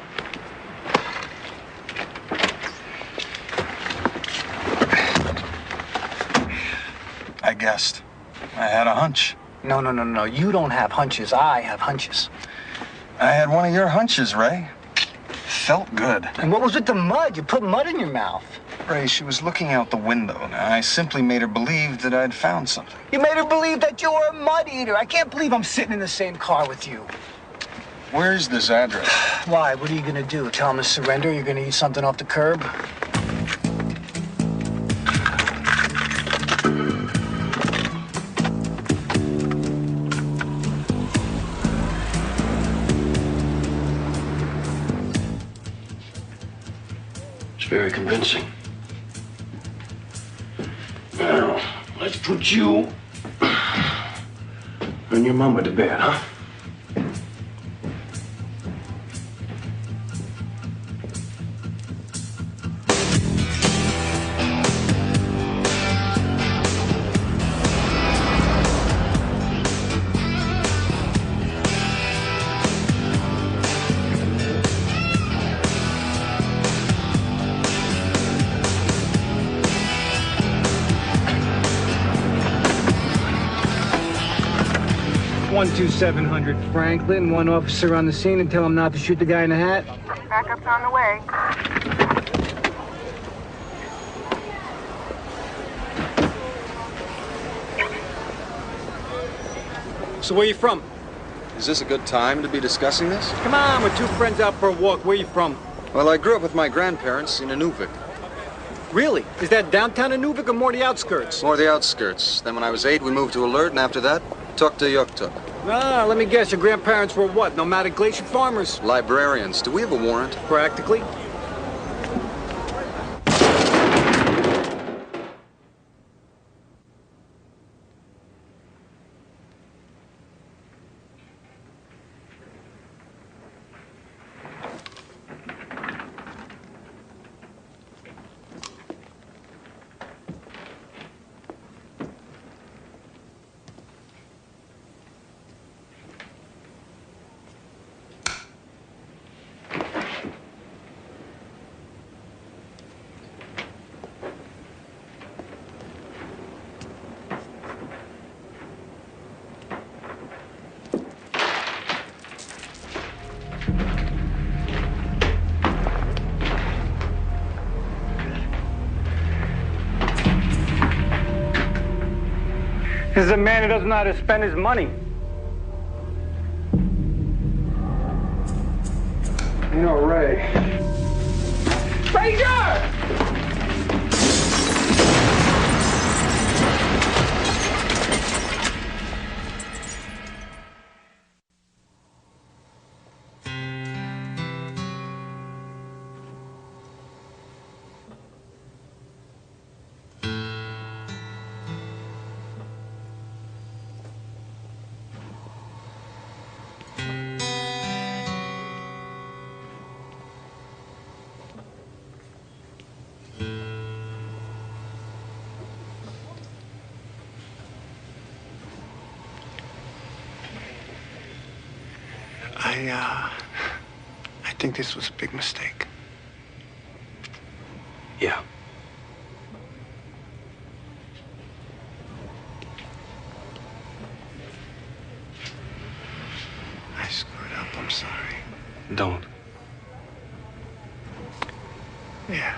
I guessed. I had a hunch. No. You don't have hunches. I have hunches. I had one of your hunches, Ray. Felt good. And what was with the mud? You put mud in your mouth. Ray, she was looking out the window. Now, I simply made her believe that I'd found something. You made her believe that you were a mud eater. I can't believe I'm sitting in the same car with you. Where's this address? Why? What are you gonna do? Tell him to surrender? You're gonna eat something off the curb? It's very convincing. Now, let's put you and your mama to bed, huh? $12700 Franklin. One officer on the scene and tell him not to shoot the guy in the hat. Backup's on the way. So where you from? Is this a good time to be discussing this? Come on, we're two friends out for a walk. Where you from? Well, I grew up with my grandparents in Inuvik. Really? Is that downtown Inuvik or more the outskirts? More the outskirts. Then when I was 8, we moved to Alert, and after that, Tuktoyaktuk. Ah, let me guess, your grandparents were what? Nomadic glacier farmers? Librarians. Do we have a warrant? Practically. This is a man who doesn't know how to spend his money. You know, Ray. Frazier! I think this was a big mistake. Yeah. I screwed up. I'm sorry. Don't. Yeah.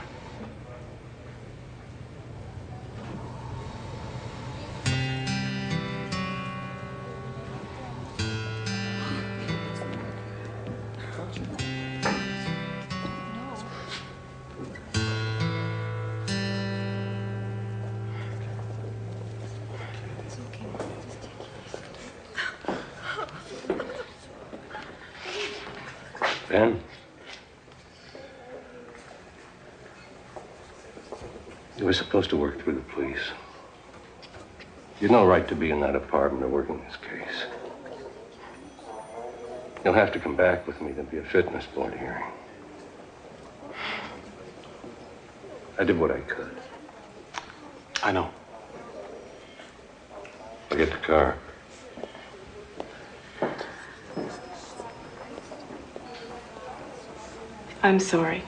Ben? You were supposed to work through the police. You had no right to be in that apartment or working this case. You'll have to come back with me. There'll be a fitness board hearing. I did what I could. I know. I'll get the car. I'm sorry.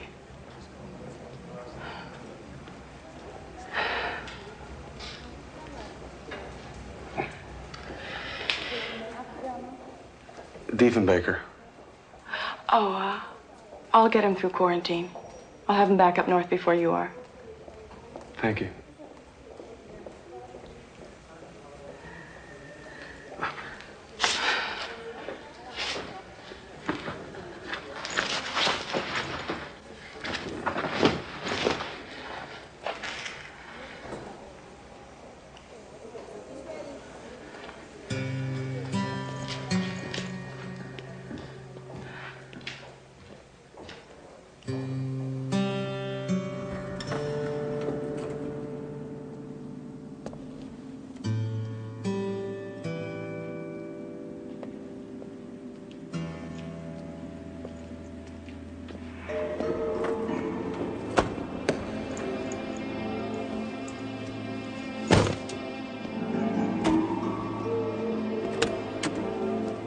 Diefenbaker. Oh, I'll get him through quarantine. I'll have him back up north before you are. Thank you.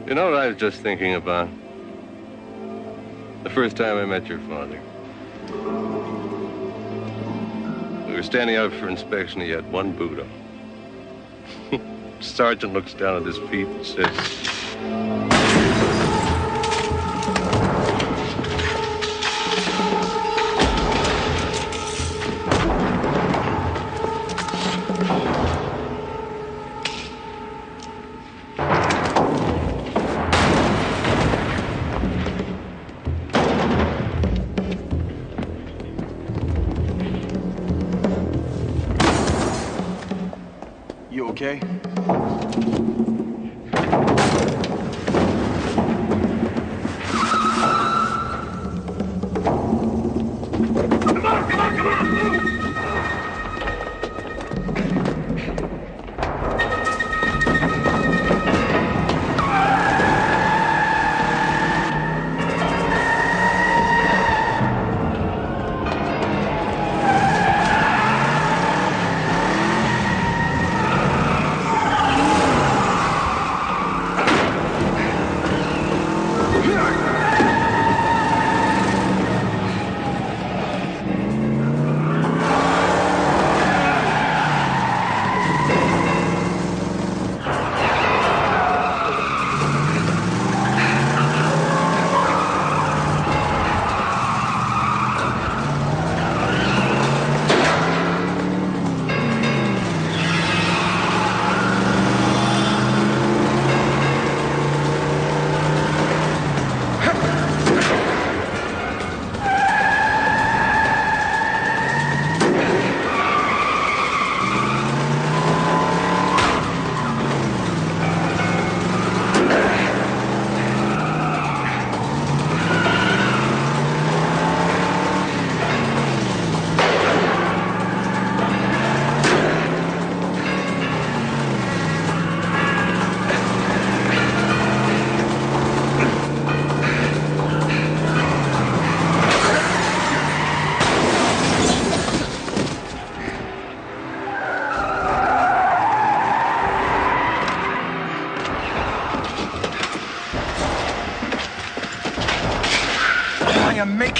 You know what I was just thinking about? The first time I met your father. We were standing out for inspection. He had one boot on. Sergeant looks down at his feet and says, You okay?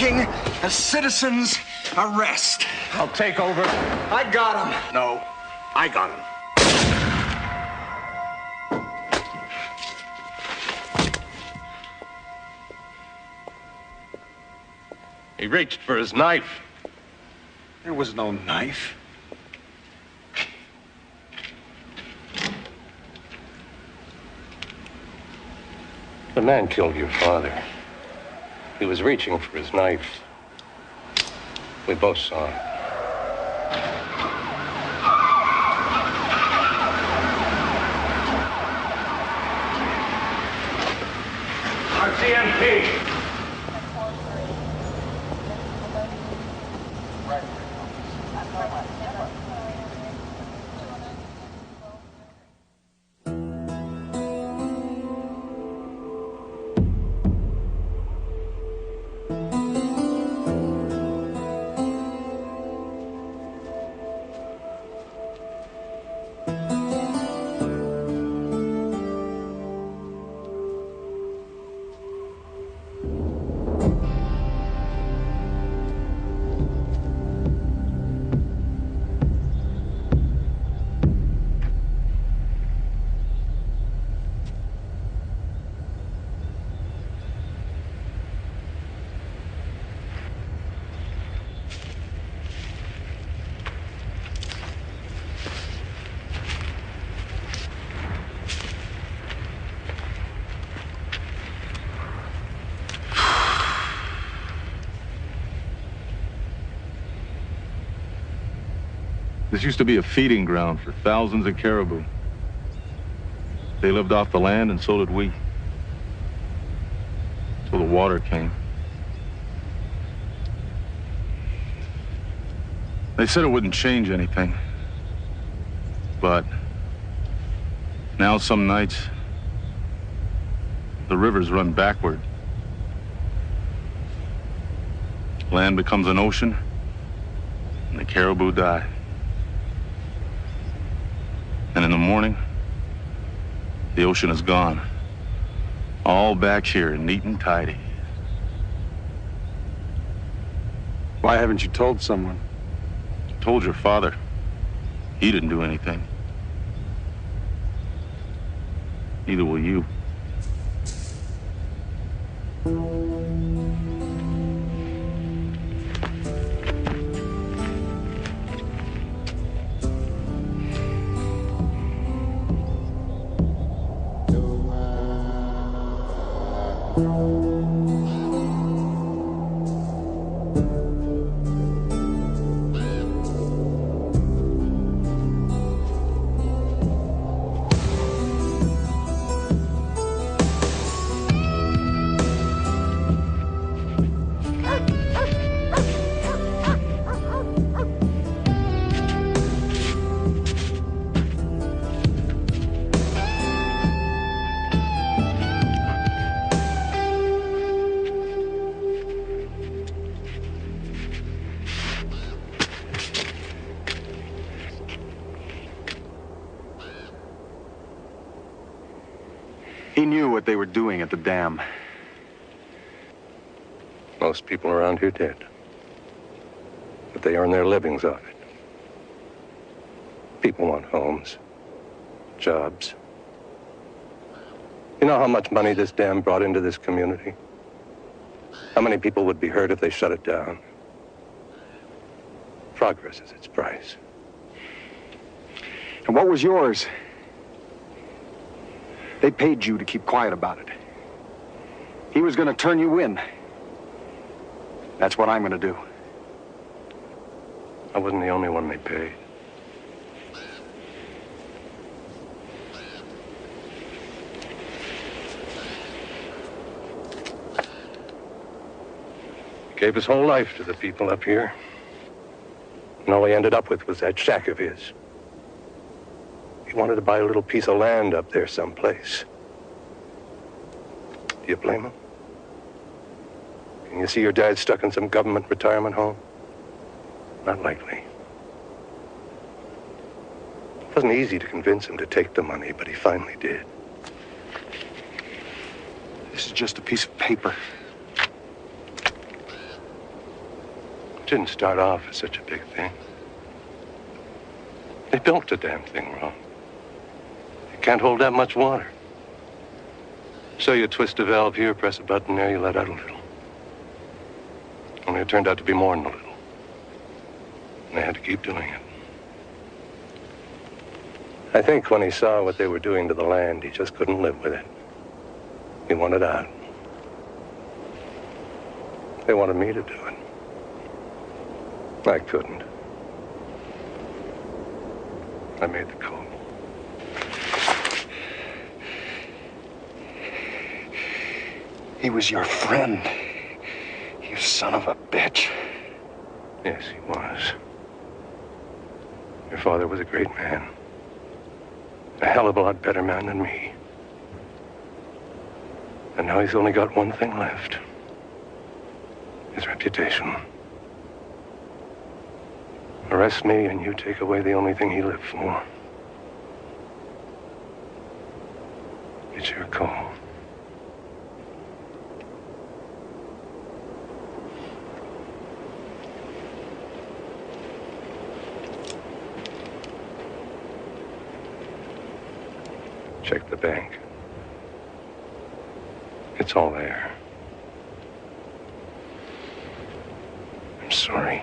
making a citizen's arrest. I'll take over. I got him. No, I got him. He reached for his knife. There was no knife. The man killed your father. He was reaching for his knife. We both saw him. RCMP! This used to be a feeding ground for thousands of caribou. They lived off the land, and so did we. Till the water came. They said it wouldn't change anything. But now some nights, the rivers run backward. Land becomes an ocean, and the caribou die. And in the morning, the ocean is gone. All back here, neat and tidy. Why haven't you told someone? Told your father. He didn't do anything. Neither will you. He knew what they were doing at the dam. Most people around here did. But they earn their livings off it. People want homes, jobs. You know how much money this dam brought into this community? How many people would be hurt if they shut it down? Progress is its price. And what was yours? They paid you to keep quiet about it. He was going to turn you in. That's what I'm going to do. I wasn't the only one they paid. He gave his whole life to the people up here. And all he ended up with was that shack of his. He wanted to buy a little piece of land up there someplace. Do you blame him? Can you see your dad stuck in some government retirement home? Not likely. It wasn't easy to convince him to take the money, but he finally did. This is just a piece of paper. didn't start off as such a big thing. They built the damn thing wrong. It can't hold that much water. So you twist a valve here, press a button there, you let out a little. Only it turned out to be more than a little. And they had to keep doing it. I think when he saw what they were doing to the land, he just couldn't live with it. He wanted out. They wanted me to do it. I couldn't. I made the call. He was your friend. You son of a bitch. Yes, he was. Your father was a great man. A hell of a lot better man than me. And now he's only got one thing left. His reputation. Arrest me and you take away the only thing he lived for. It's your call. Check the bank. It's all there. I'm sorry.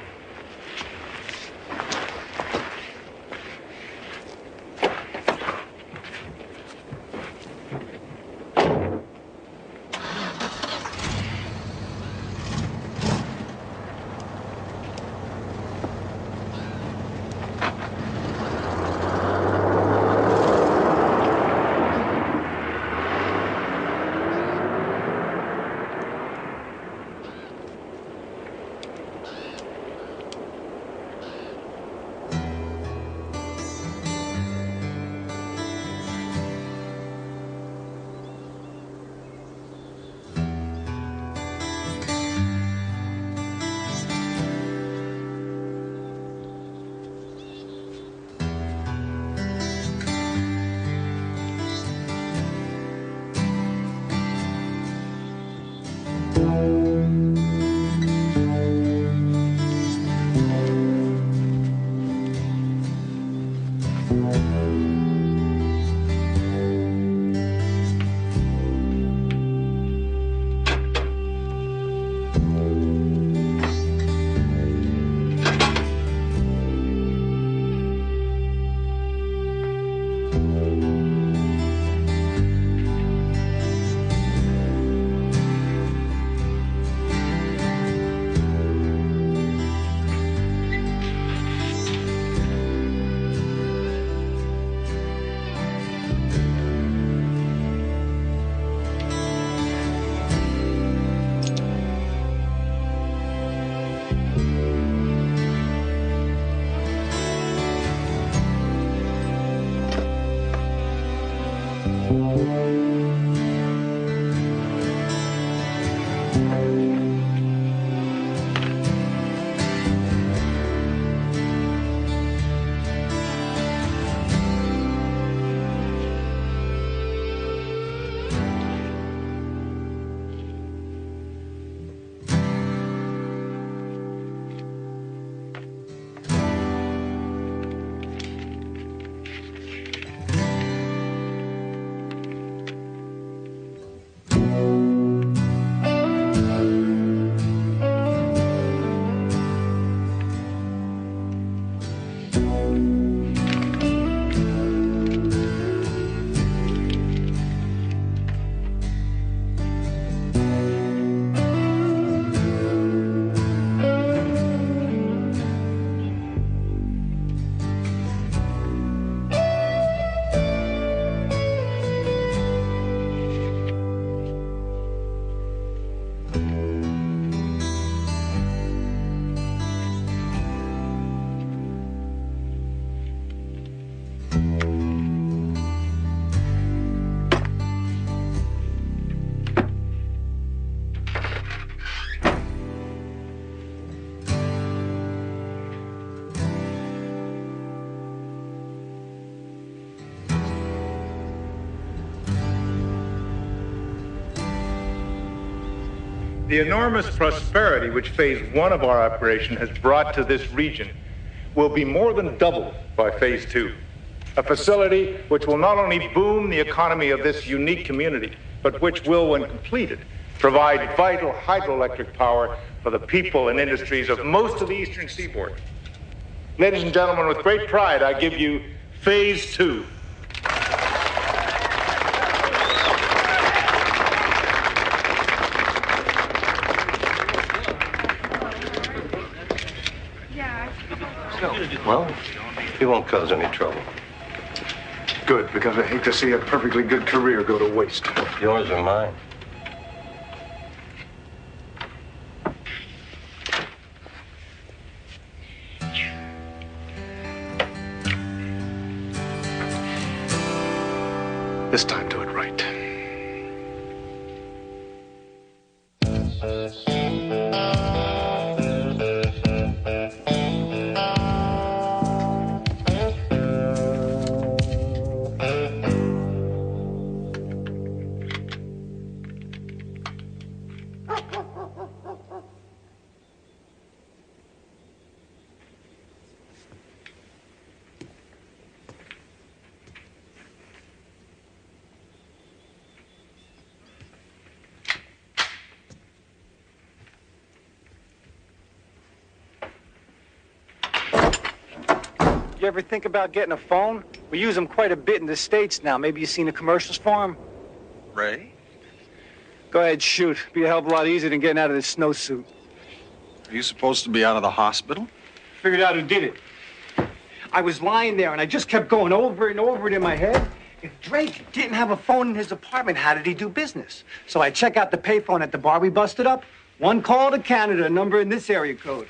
The enormous prosperity which Phase 1 of our operation has brought to this region will be more than doubled by Phase 2. A facility which will not only boom the economy of this unique community, but which will, when completed, provide vital hydroelectric power for the people and industries of most of the eastern seaboard. Ladies and gentlemen, with great pride, I give you Phase 2. Well, he won't cause any trouble. Good, because I hate to see a perfectly good career go to waste. Yours or mine? This time, do it right. You ever think about getting a phone? We use them quite a bit in the States now. Maybe you've seen the commercials for them? Ray? Go ahead, shoot. Be a hell of a lot easier than getting out of this snowsuit. Are you supposed to be out of the hospital? Figured out who did it. I was lying there, and I just kept going over and over it in my head. If Drake didn't have a phone in his apartment, how did he do business? So I check out the payphone at the bar we busted up. One call to Canada, a number in this area code.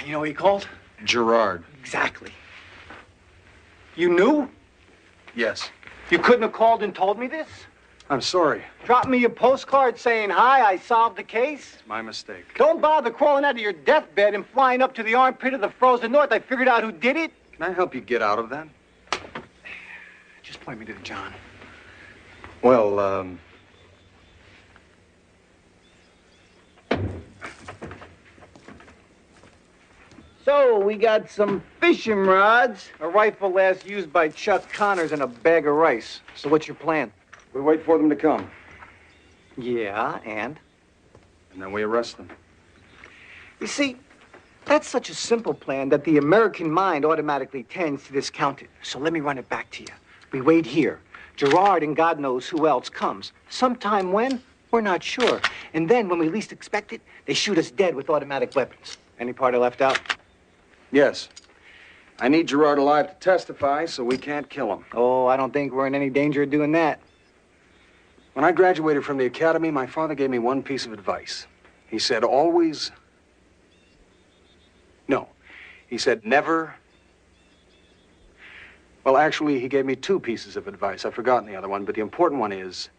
You know what he called? Gerard. Exactly. You knew? Yes. You couldn't have called and told me this? I'm sorry. Drop me a postcard saying, hi, I solved the case? My mistake. Don't bother crawling out of your deathbed and flying up to the armpit of the frozen north. I figured out who did it. Can I help you get out of that? Just point me to the John. Well, So, we got some fishing rods, a rifle last used by Chuck Connors, and a bag of rice. So what's your plan? we wait for them to come, Yeah, and? and then we arrest them. You see, that's such a simple plan that the American mind automatically tends to discount it. So let me run it back to you. We wait here. Gerard and God knows who else comes. Sometime when? We're not sure. And then, when we least expect it, they shoot us dead with automatic weapons. Any part I left out? Yes. I need Gerard alive to testify, so we can't kill him. Oh, I don't think we're in any danger of doing that. When I graduated from the academy, my father gave me one piece of advice. He said, always... No. He said, never... Well, actually, he gave me two pieces of advice. I've forgotten the other one, but the important one is,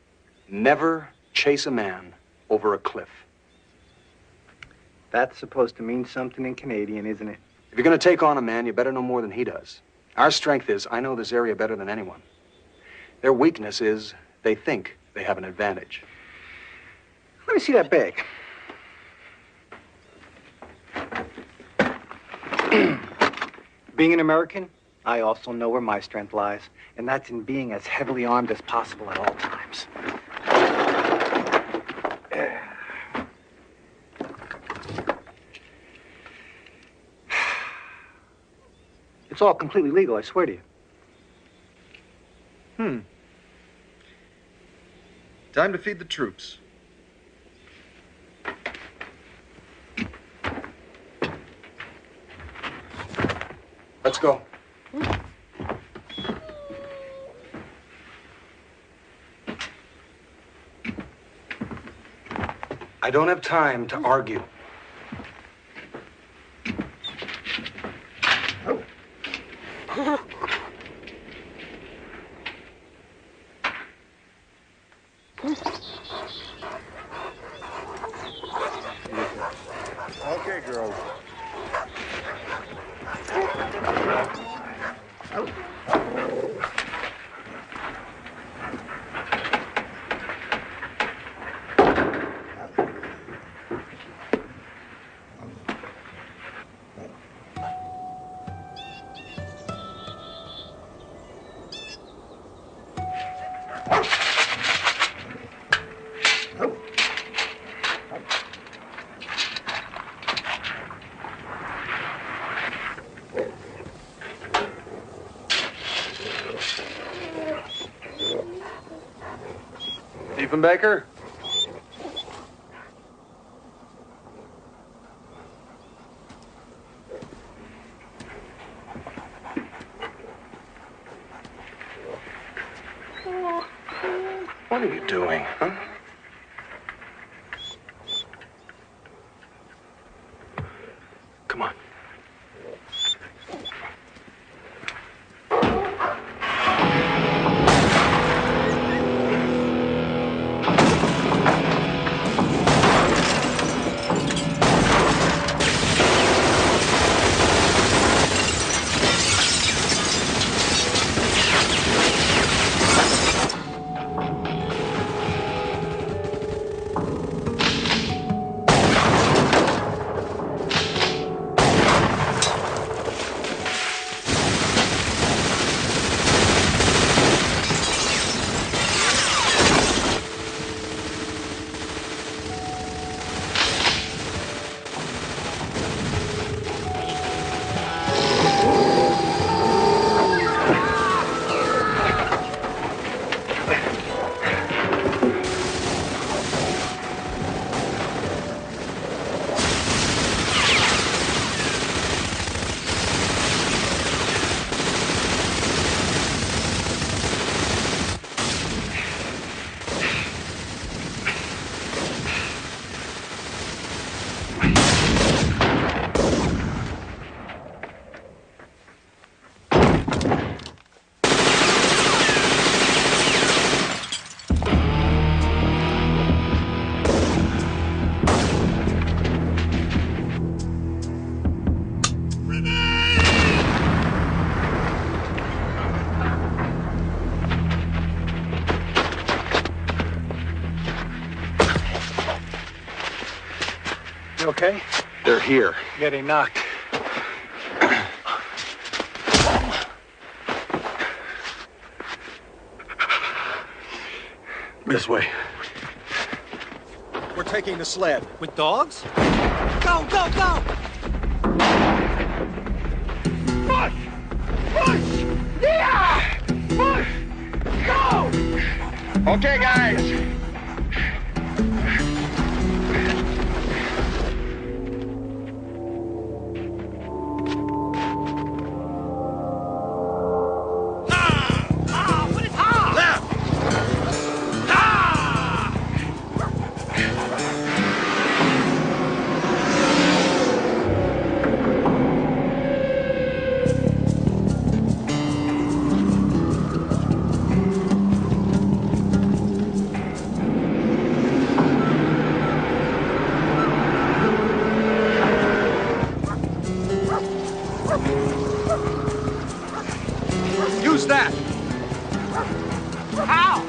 never chase a man over a cliff. That's supposed to mean something in Canadian, isn't it? If you're going to take on a man, you better know more than he does. Our strength is, I know this area better than anyone. Their weakness is, they think they have an advantage. Let me see that bag. Being an American, I also know where my strength lies, and that's in being as heavily armed as possible at all times. It's all completely legal, I swear to you. Time to feed the troops. Let's go. I don't have time to argue. Okay, girls. Diefenbaker? What are you doing, huh? Come on. You okay? They're here. Getting knocked. This way. We're taking the sled. With dogs? Go, go, go! Push! Push! Yeah! Push! Go! Okay, guys. Use that! Ow!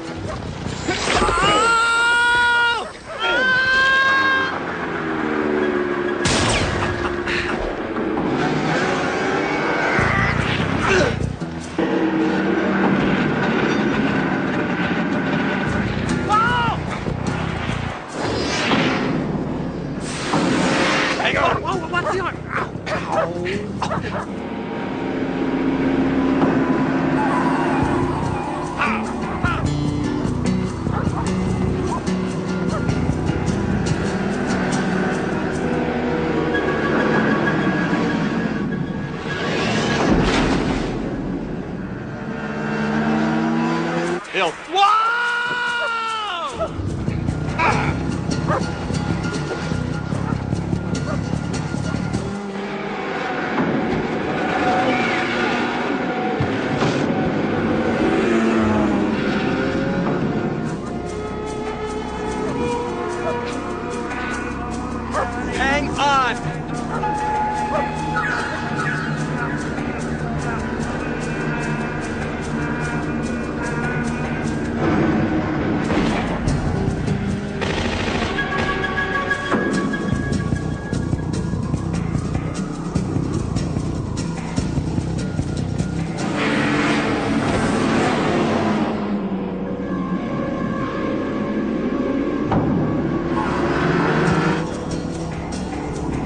Hang on! Whoa, what's the arm? Hill. Hang on!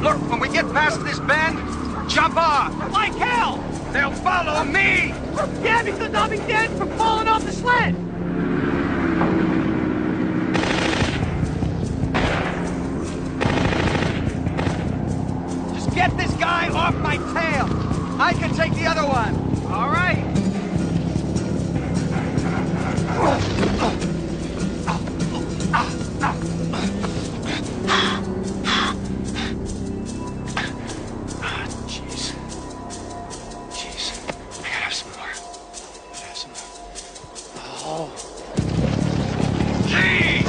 Look, when we get past this bend, jump off! Like hell! They'll follow me! Yeah, because I'll be dead from falling off the sled! Get this guy off my tail! I can take the other one! All right! Jeez. Jeez. I gotta have some more. I gotta have some more. Oh. Gee!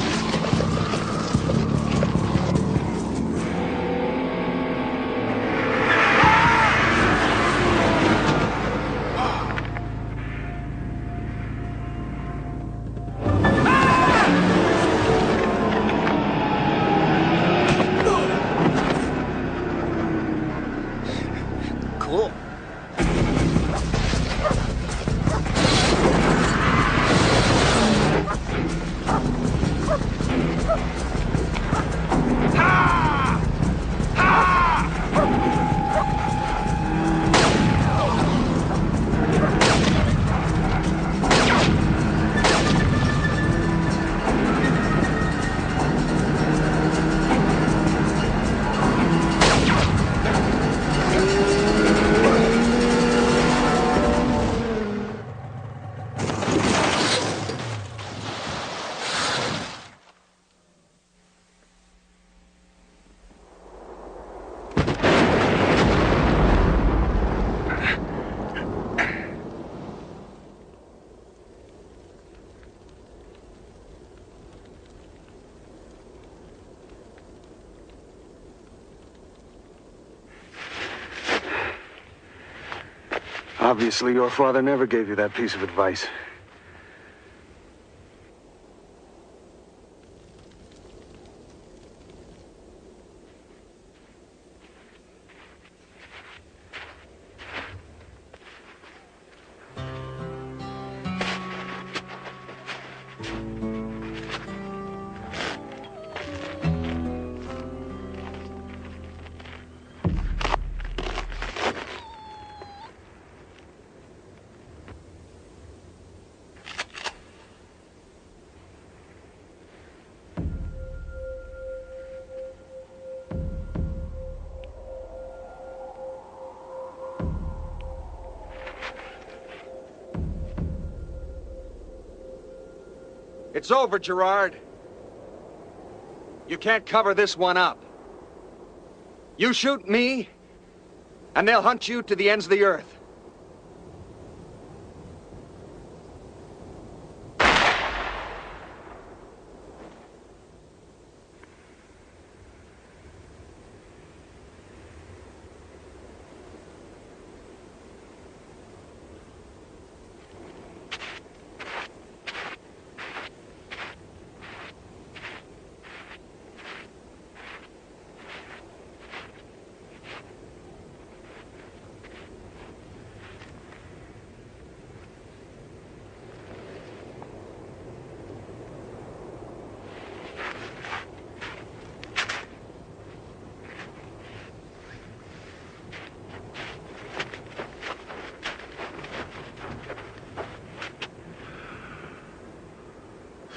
Cool. Obviously, your father never gave you that piece of advice. It's over, Gerard. You can't cover this one up. You shoot me, and they'll hunt you to the ends of the earth.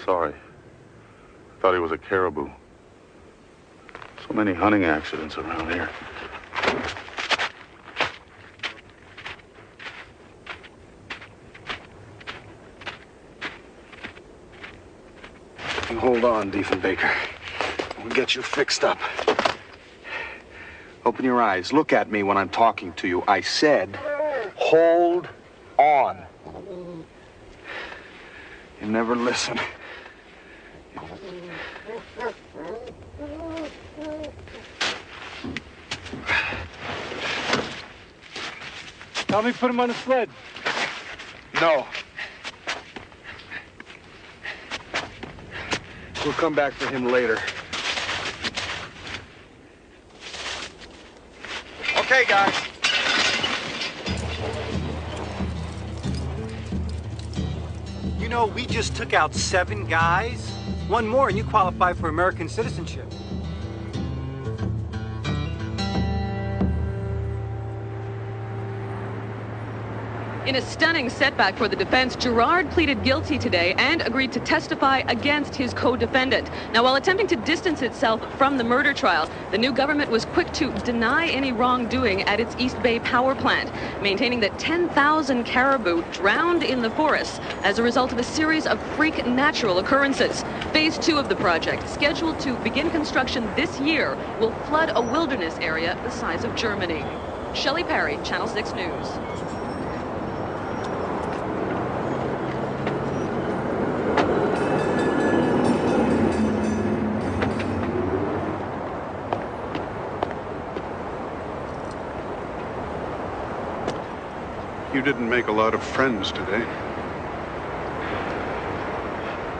Sorry. Thought he was a caribou. So many hunting accidents around here. Hold on, Diefenbaker. We'll get you fixed up. Open your eyes. Look at me when I'm talking to you. I said, hold on. You never listen. Help me put him on the sled. No. We'll come back for him later. Okay, guys. You know, we just took out 7 guys. One more and you qualify for American citizenship. In a stunning setback for the defense, Gerard pleaded guilty today and agreed to testify against his co-defendant. Now, while attempting to distance itself from the murder trial, the new government was quick to deny any wrongdoing at its East Bay power plant, maintaining that 10,000 caribou drowned in the forests as a result of a series of freak natural occurrences. Phase 2 of the project, scheduled to begin construction this year, will flood a wilderness area the size of Germany. Shelley Perry, Channel 6 News. You didn't make a lot of friends today.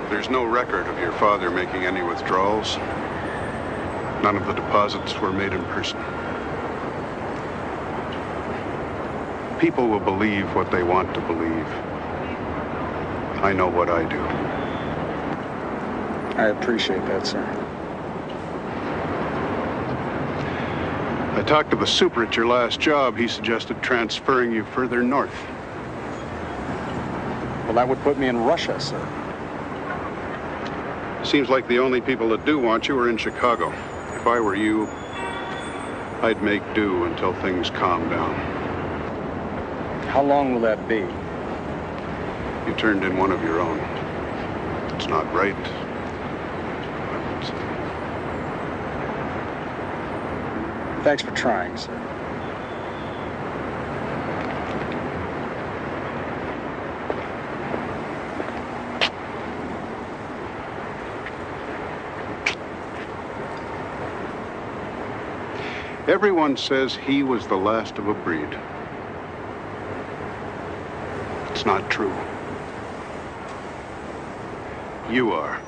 There's no record of your father making any withdrawals. None of the deposits were made in person. People will believe what they want to believe. I know what I do. I appreciate that, sir. I talked to the super at your last job. He suggested transferring you further north. Well, that would put me in Russia, sir. Seems like the only people that do want you are in Chicago. If I were you, I'd make do until things calm down. How long will that be? You turned in one of your own. It's not right. Thanks for trying, sir. Everyone says he was the last of a breed. It's not true. You are.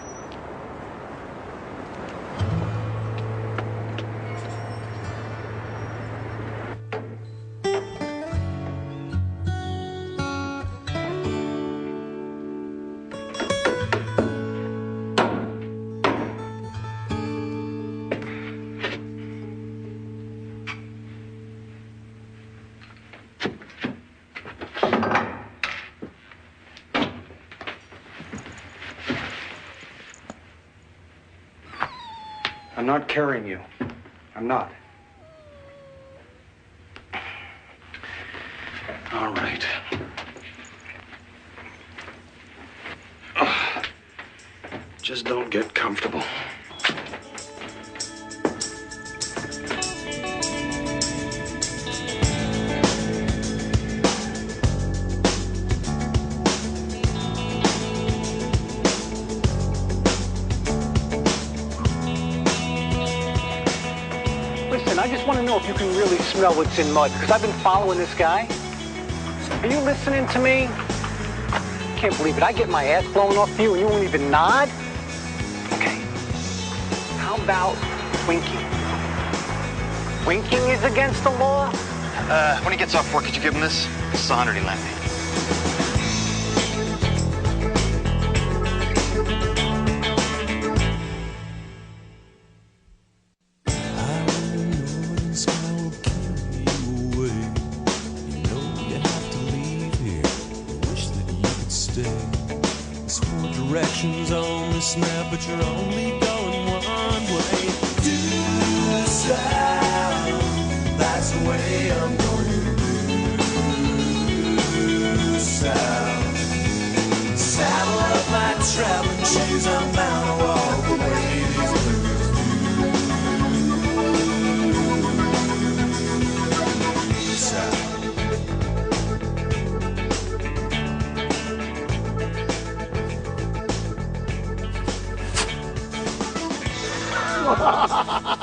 I'm not carrying you. I'm not. All right. Just don't get comfortable. Listen, I just want to know if you can really smell what's in mud, because I've been following this guy. Are you listening to me? Can't believe it. I get my ass blown off for you and you won't even nod? Okay. How about winking? Winking is against the law? When he gets off work, could you give him this? This is 100 he lent me. Directions on this map, but you're only going one way. Due south, that's the way I'm going. Due south. Saddle up my traveling shoes, I'm bound to walk away. These blues due south. Ha ha ha ha!